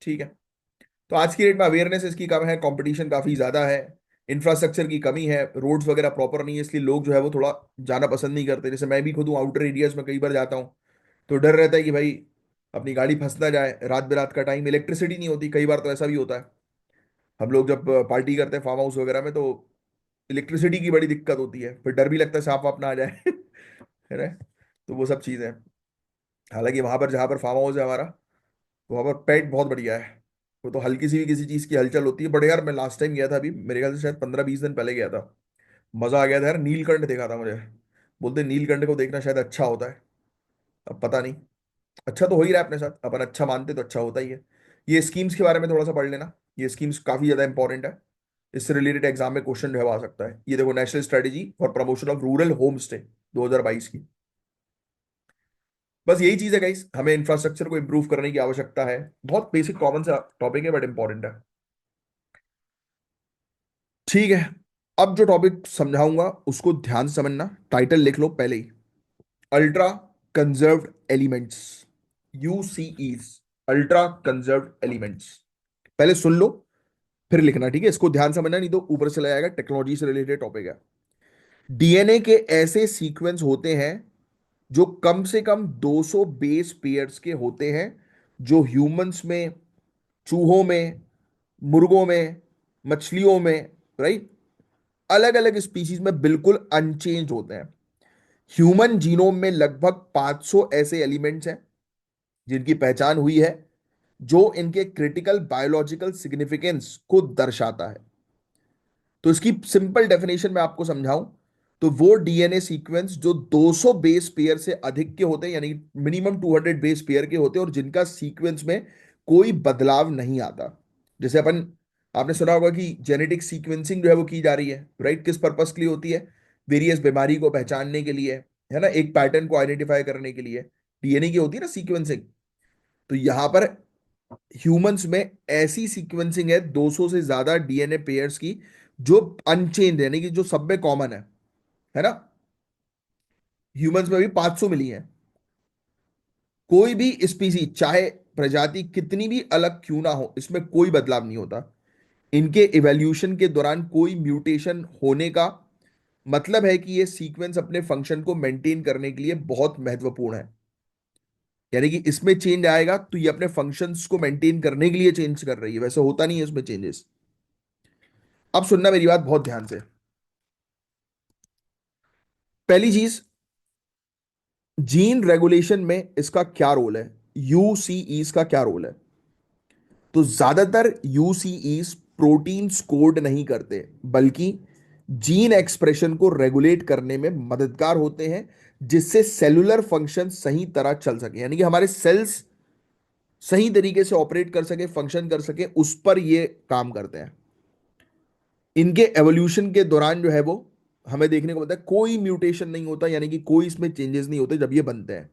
A: ठीक है। तो आज की डेट में अवेयरनेस इसकी कम है, कंपटीशन काफी ज्यादा है, इंफ्रास्ट्रक्चर की कमी है, रोड्स वगैरह प्रॉपर नहीं है, इसलिए लोग जो है वो थोड़ा जाना पसंद नहीं करते। जैसे मैं भी खुद हूँ, आउटर एरियाज में कई बार जाता हूँ, तो डर रहता है कि भाई अपनी गाड़ी फंस ना जाए, रात बेरात का टाइम, इलेक्ट्रिसिटी नहीं होती। कई बार तो ऐसा भी होता है, हम लोग जब पार्टी करते हैं फार्म हाउस वगैरह में, तो इलेक्ट्रिसिटी की बड़ी दिक्कत होती है, फिर डर भी लगता है सांप वाप ना आ जाए है ना। तो वो सब चीज़ें। हालांकि वहां पर जहाँ पर फार्म हाउस है हमारा, तो वहां पर पेट बहुत बढ़िया है। वो तो हल्की सी भी किसी चीज़ की हलचल होती है, बट यार मैं लास्ट टाइम गया था अभी, मेरे ख्याल से शायद 15-20 दिन पहले गया था, मजा आ गया था यार। नीलकंठ देखा था मुझे, बोलते हैं नीलकंठ को देखना शायद अच्छा होता है, अब पता नहीं। अच्छा तो हो ही रहा है अपने साथ, अपन अच्छा मानते तो अच्छा होता ही है। ये स्कीम्स के बारे में थोड़ा सा पढ़ लेना, ये स्कीम्स काफी ज्यादा इंपॉर्टेंट है। इससे रिलेटेड एग्जाम में क्वेश्चन जो है वो आ सकता है। ये देखो, national strategy for promotion of rural home stay 2022 की। बस यही चीज है गाइस, हमें इंफ्रास्ट्रक्चर को इंप्रूव करने की आवश्यकता है। बहुत बेसिक कॉमन सा टॉपिक है बट इंपॉर्टेंट है। ठीक है, अब जो टॉपिक समझाऊंगा उसको ध्यान से समझना, टाइटल लिख लो पहले ही। Ultra conserved elements, UCEs, ultra conserved elements. पहले सुन लो फिर लिखना, ठीक है? इसको ध्यान समझना, नहीं तो ऊपर चला जाएगा, टेक्नोलॉजी से रिलेटेड टॉपिक है। डीएनए के ऐसे सीक्वेंस होते हैं जो कम से कम 200 बेस पेयर्स के होते हैं, जो ह्यूमंस में, चूहों में, मुर्गों में, मछलियों में, राइट, अलग अलग स्पीशीज में बिल्कुल अनचेंज होते हैं। ह्यूमन जीनोम में लगभग 500 ऐसे एलिमेंट्स हैं जिनकी पहचान हुई है, जो इनके क्रिटिकल बायोलॉजिकल सिग्निफिकेंस को दर्शाता है। तो इसकी सिंपल डेफिनेशन मैं आपको समझाऊं तो वो डीएनए सीक्वेंस जो 200 बेस पेयर से अधिक के होते हैं, यानी मिनिमम 200 बेस पेयर के होते हैं, और जिनका सीक्वेंस में कोई बदलाव नहीं आता। जैसे अपन, आपने सुना होगा कि जेनेटिक सीक्वेंसिंग जो है वो की जा रही है, राइट? किस पर्पस के लिए होती है? वेरियस बीमारी को पहचानने के लिए, है ना, एक पैटर्न को आइडेंटिफाई करने के लिए डीएनए की होती है ना सीक्वेंसिंग। तो यहां पर ह्यूमंस में ऐसी सीक्वेंसिंग है 200 से ज्यादा डीएनए पेयर्स की, जो अनचेंज है, यानी कि जो सब में कॉमन है ना? ह्यूमंस में भी 500 मिली है। कोई भी स्पीसी, चाहे प्रजाति कितनी भी अलग क्यों ना हो, इसमें कोई बदलाव नहीं होता। इनके इवोल्यूशन के दौरान कोई म्यूटेशन होने का मतलब है कि ये सीक्वेंस अपने फंक्शन को मेंटेन करने के लिए बहुत महत्वपूर्ण है। यानी कि इसमें चेंज आएगा तो ये अपने फंक्शंस को मेंटेन करने के लिए चेंज कर रही है, वैसे होता नहीं है इसमें चेंजेस। अब सुनना मेरी बात बहुत ध्यान से। पहली चीज, जीन रेगुलेशन में इसका क्या रोल है, यूसीईस का क्या रोल है? तो ज्यादातर यूसीईस प्रोटीन्स कोड नहीं करते, बल्कि जीन एक्सप्रेशन को रेगुलेट करने में मददगार होते हैं, जिससे सेलुलर फंक्शन सही तरह चल सके, यानी कि हमारे सेल्स सही तरीके से ऑपरेट कर सके, फंक्शन कर सके, उस पर ये काम करते हैं। इनके एवोल्यूशन के दौरान जो है वो हमें देखने को मिलता है कोई म्यूटेशन नहीं होता, यानी कि कोई इसमें चेंजेस नहीं होते जब ये बनते हैं।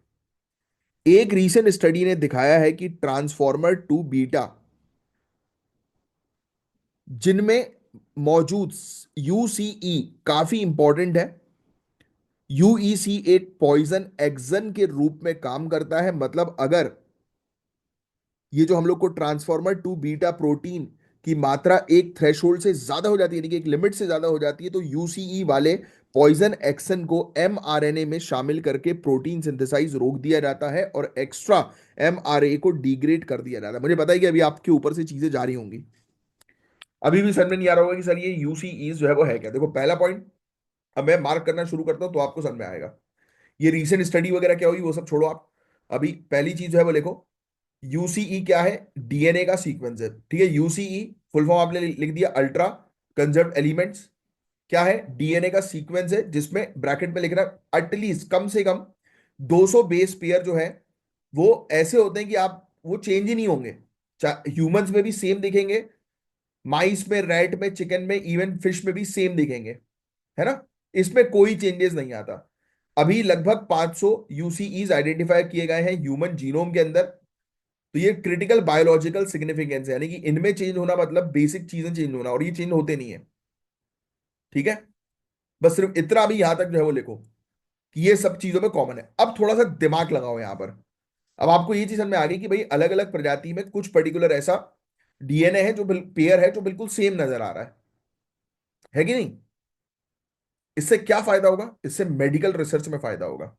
A: एक रीसेंट स्टडी ने दिखाया है कि ट्रांसफॉर्मर टू बीटा जिनमें मौजूद यूसीई काफी इंपॉर्टेंट है। यूईसी एक पॉइजन एक्सन के रूप में काम करता है, मतलब अगर ये जो हम लोग को ट्रांसफॉर्मर टू बीटा प्रोटीन की मात्रा एक थ्रेशोल्ड से ज्यादा हो जाती है, यानी कि एक लिमिट से ज्यादा हो जाती है, तो यूसीई वाले पॉइजन एक्सन को एमआरएनए में शामिल करके प्रोटीन सिंथेसाइज रोक दिया जाता है और एक्स्ट्रा एमआरए को डिग्रेड कर दिया जाता है। मुझे पता है कि अभी आपके ऊपर से चीजें जारी होंगी, अभी भी समझ में नहीं आ रहा होगा कि सर ये यूसीईज जो है वो है क्या। देखो पहला पॉइंट, अब मैं मार्क करना शुरू करता हूं तो आपको समझ में आएगा। ये रीसेंट स्टडी वगैरह क्या होगी वो सब छोड़ो आप, अभी पहली चीज जो है वो देखो। यूसीई क्या है? डीएनए का सीक्वेंस है, ठीक है? यूसीई फुल फॉर्म आपने लिख दिया, अल्ट्रा कंजर्व्ड एलिमेंट्स। क्या है? डीएनए का सीक्वेंस है जिसमें ब्रैकेट में लिख रहा एटलीस्ट कम से कम 200 बेस पेयर जो है वो ऐसे होते हैं कि आप वो चेंज ही नहीं होंगे। ह्यूमंस में भी सेम दिखेंगे, माइस में, रैट में, चिकन में, इवन फिश में भी सेम दिखेंगे, है ना? इसमें कोई चेंजेस नहीं आता। अभी लगभग 500 यूसीईज आइडेंटिफाई किए गए हैं ह्यूमन जीनोम के अंदर। तो ये क्रिटिकल बायोलॉजिकल सिग्निफिकेंस है, यानी कि इनमें चेंज होना मतलब बेसिक चीजें चेंज होना, और ये चेंज होते नहीं है, ठीक है? बस सिर्फ इतना भी यहां तक जो है वो लिखो कि ये सब चीजों में कॉमन है। अब थोड़ा सा दिमाग लगाओ यहां पर। अब आपको ये चीज समझ में आ गई कि भाई अलग अलग प्रजाति में कुछ पर्टिकुलर ऐसा डीएनए है जो पेयर है जो बिल्कुल सेम नजर आ रहा है कि नहीं? इससे क्या फायदा होगा? इससे मेडिकल रिसर्च में फायदा होगा।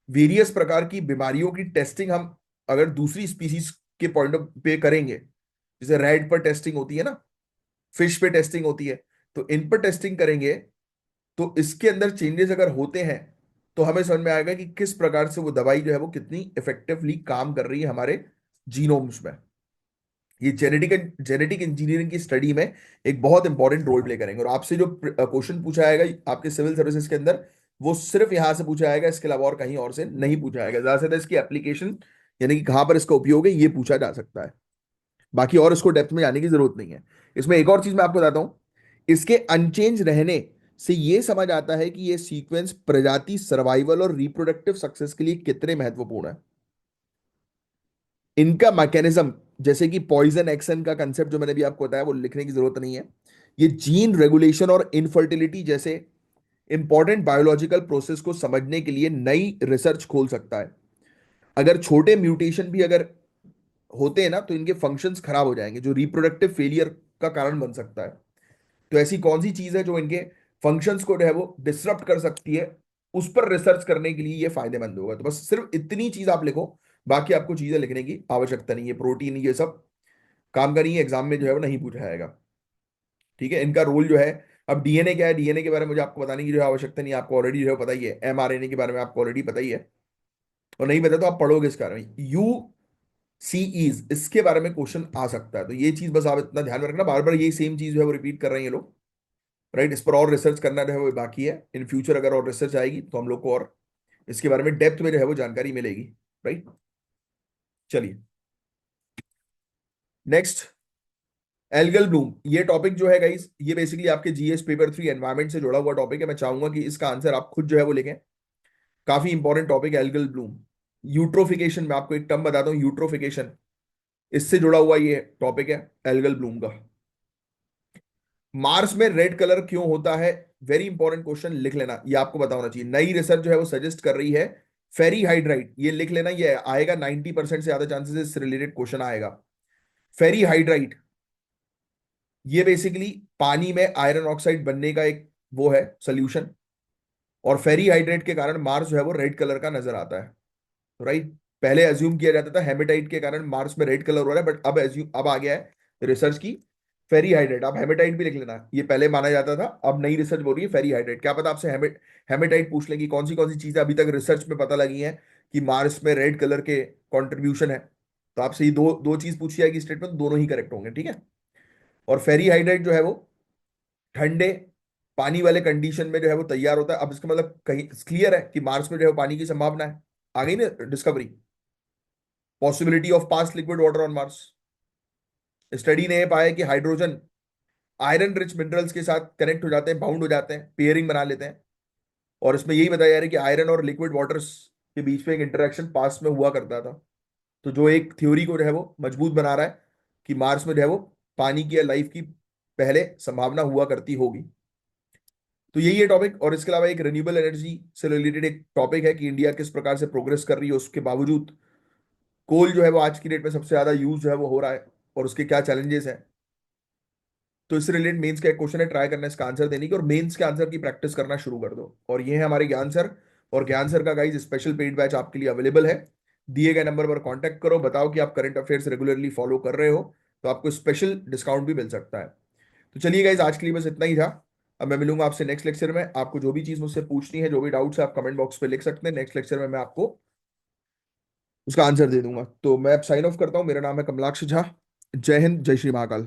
A: वेरियस प्रकार की बीमारियों की टेस्टिंग हम अगर दूसरी स्पीसीज के पॉइंट ऑफ पे करेंगे, जैसे रैट पर टेस्टिंग होती है ना, फिश पे टेस्टिंग होती है, तो इन पर टेस्टिंग करेंगे तो इसके अंदर चेंजेस अगर होते हैं तो हमें समझ में आएगा कि किस प्रकार से वो दवाई जो है वो कितनी इफेक्टिवली काम कर रही है हमारे जीनोम्स में। ये जेनेटिक जेनेटिक इंजीनियरिंग की स्टडी में एक बहुत इंपॉर्टेंट रोल प्ले करेंगे। और आपसे जो क्वेश्चन पूछा जाएगा आपके सिविल सर्विसेज के अंदर, वो सिर्फ यहां से पूछा जाएगा, इसके अलावा और कहीं और से नहीं पूछा जाएगा। ज्यादा से ज्यादा इसकी एप्लीकेशन, यानी कि कहां पर इसका उपयोग है, ये पूछा जा सकता है। बाकी और इसको डेप्थ में जाने की जरूरत नहीं है। इसमें एक और चीज मैं आपको बताता हूं, इसके अनचेंज रहने से ये समझ आता है कि ये सीक्वेंस प्रजाति सर्वाइवल और रिप्रोडक्टिव सक्सेस के लिए कितने महत्वपूर्ण है। इनका मैकेनिज्म, जैसे कि पॉइजन एक्शन का कंसेप्ट जो मैंने भी आपको बताया, वो लिखने की जरूरत नहीं है। ये जीन रेगुलेशन और इनफर्टिलिटी जैसे इंपॉर्टेंट बायोलॉजिकल प्रोसेस को समझने के लिए नई रिसर्च खोल सकता है। अगर छोटे म्यूटेशन भी अगर होते हैं ना, तो इनके फंक्शंस खराब हो जाएंगे, जो रिप्रोडक्टिव फेलियर का कारण बन सकता है। तो ऐसी कौन सी चीज है जो इनके फंक्शंस को जो है वो डिसरप्ट कर सकती है, उस पर रिसर्च करने के लिए ये फायदेमंद होगा। तो बस सिर्फ इतनी चीज आप लिखो, बाकी आपको चीजें लिखने की आवश्यकता नहीं है। प्रोटीन ये सब काम का नहीं है, एग्जाम में जो है वो नहीं पूछा जाएगा। ठीक है, इनका रोल जो है, अब डीएनए क्या है, डीएनए के बारे में मुझे आपको बताने की जो है आवश्यकता नहीं है, आपको ऑलरेडी जो है पता ही है। एमआरएनए के बारे में आपको ऑलरेडी पता ही है, और नहीं पता तो आप पढ़ोगे इसके बारे में। यू सीईज, इसके बारे में क्वेश्चन आ सकता है, तो ये चीज बस आप इतना ध्यान में रखना, बार बार यही सेम चीज जो है वो रिपीट कर रहे हैं ये लोग। राइट, इस पर और रिसर्च करना जो है वो बाकी है। इन फ्यूचर अगर और रिसर्च आएगी तो हम लोग को और इसके बारे में डेप्थ में जो है वो जानकारी मिलेगी। राइट, चलिए नेक्स्ट, एल्गल ब्लूम। ये टॉपिक जो है गाइस, ये बेसिकली आपके जीएस पेपर 3 एनवायरमेंट से जुड़ा हुआ टॉपिक है। मैं चाहूंगा कि इसका आंसर आप खुद जो है वो लिखें। काफी इंपॉर्टेंट टॉपिक है एल्गल ब्लूम। यूट्रोफिकेशन, मैं आपको एक टर्म बताता हूँ, यूट्रोफिकेशन, इससे जुड़ा हुआ ये टॉपिक है एल्गल ब्लूम का। मार्स में रेड कलर क्यों होता है, वेरी इंपॉर्टेंट क्वेश्चन, लिख लेना, ये आपको पता होना चाहिए। नई रिसर्च जो है वो सजेस्ट कर रही है फेरी हाइड्राइट, ये लिख लेना, ये आएगा 90% से ज्यादा चांसेस इससे रिलेटेड क्वेश्चन आएगा। फेरी हाइड्राइट, ये बेसिकली पानी में आयरन ऑक्साइड बनने का एक वो है सोल्यूशन, और फेरी हाइड्रेट के कारण मार्स जो है वो रेड कलर का नजर आता है। राइट, पहले अज्यूम किया जाता था हेमेटाइट के कारण मार्स में रेड कलर हो रहा है, बट अब आ गया है रिसर्च की फेरी हाइड्रेट। आप हेमेटाइट भी लिख लेना, ये पहले माना जाता था, अब नई रिसर्च बोल रही है फेरी हाइड्रेट। क्या पता आपसे हेमेटाइट पूछ लेंगी, कौन सी चीजें अभी तक रिसर्च में पता लगी हैं कि मार्स में रेड कलर के कॉन्ट्रीब्यूशन है। तो आपसे ये दो दो चीज पूछी जाएगी स्टेटमेंट, दोनों ही करेक्ट होंगे। ठीक है, और फेरी हाइड्रेट जो है वो ठंडे पानी वाले कंडीशन में जो है वो तैयार होता है। अब इसका मतलब कहीं क्लियर है कि मार्स में जो है पानी की संभावना है, आ गई ना discovery, possibility of past liquid water on Mars. Study ने पाया कि हाइड्रोजन आयरन रिच मिनरल्स के साथ कनेक्ट हो जाते हैं, बाउंड हो जाते हैं, पेयरिंग बना लेते हैं। और इसमें यही बताया जा रहा है कि आयरन और लिक्विड वाटर्स के बीच में एक इंटरेक्शन पास्ट में हुआ करता था। तो जो एक थ्योरी को जो है वो मजबूत बना रहा है कि मार्स में जो है वो पानी की या लाइफ की पहले संभावना हुआ करती होगी। तो यही है टॉपिक। और इसके अलावा एक रिन्यूएबल एनर्जी से रिलेटेड एक टॉपिक है कि इंडिया किस प्रकार से प्रोग्रेस कर रही है, उसके बावजूद कोल जो है वो आज की डेट में सबसे ज्यादा यूज जो है वो हो रहा है, और उसके क्या चैलेंजेस हैं। तो इससे रिलेटेड मेंस का एक क्वेश्चन है, ट्राई करना इसका आंसर देने की, और मेंस के आंसर की प्रैक्टिस करना शुरू कर दो। और ये है हमारे ज्ञान सर, और ज्ञान सर का गाइज स्पेशल पेड बैच आपके लिए अवेलेबल है। दिए गए नंबर पर कांटेक्ट करो, बताओ कि आप करंट अफेयर्स रेगुलरली फॉलो कर रहे हो, तो आपको स्पेशल डिस्काउंट भी मिल सकता है। तो चलिए गाइज, आज के लिए बस इतना ही था। अब मैं मिलूंगा आपसे नेक्स्ट लेक्चर में। आपको जो भी चीज मुझसे पूछनी है, जो भी डाउट्स है, आप कमेंट बॉक्स पे लिख सकते हैं। नेक्स्ट लेक्चर में मैं आपको उसका आंसर दे दूंगा। तो मैं अब साइन ऑफ करता हूँ। मेरा नाम है कमलाक्ष झा। जय हिंद, जय श्री महाकाल।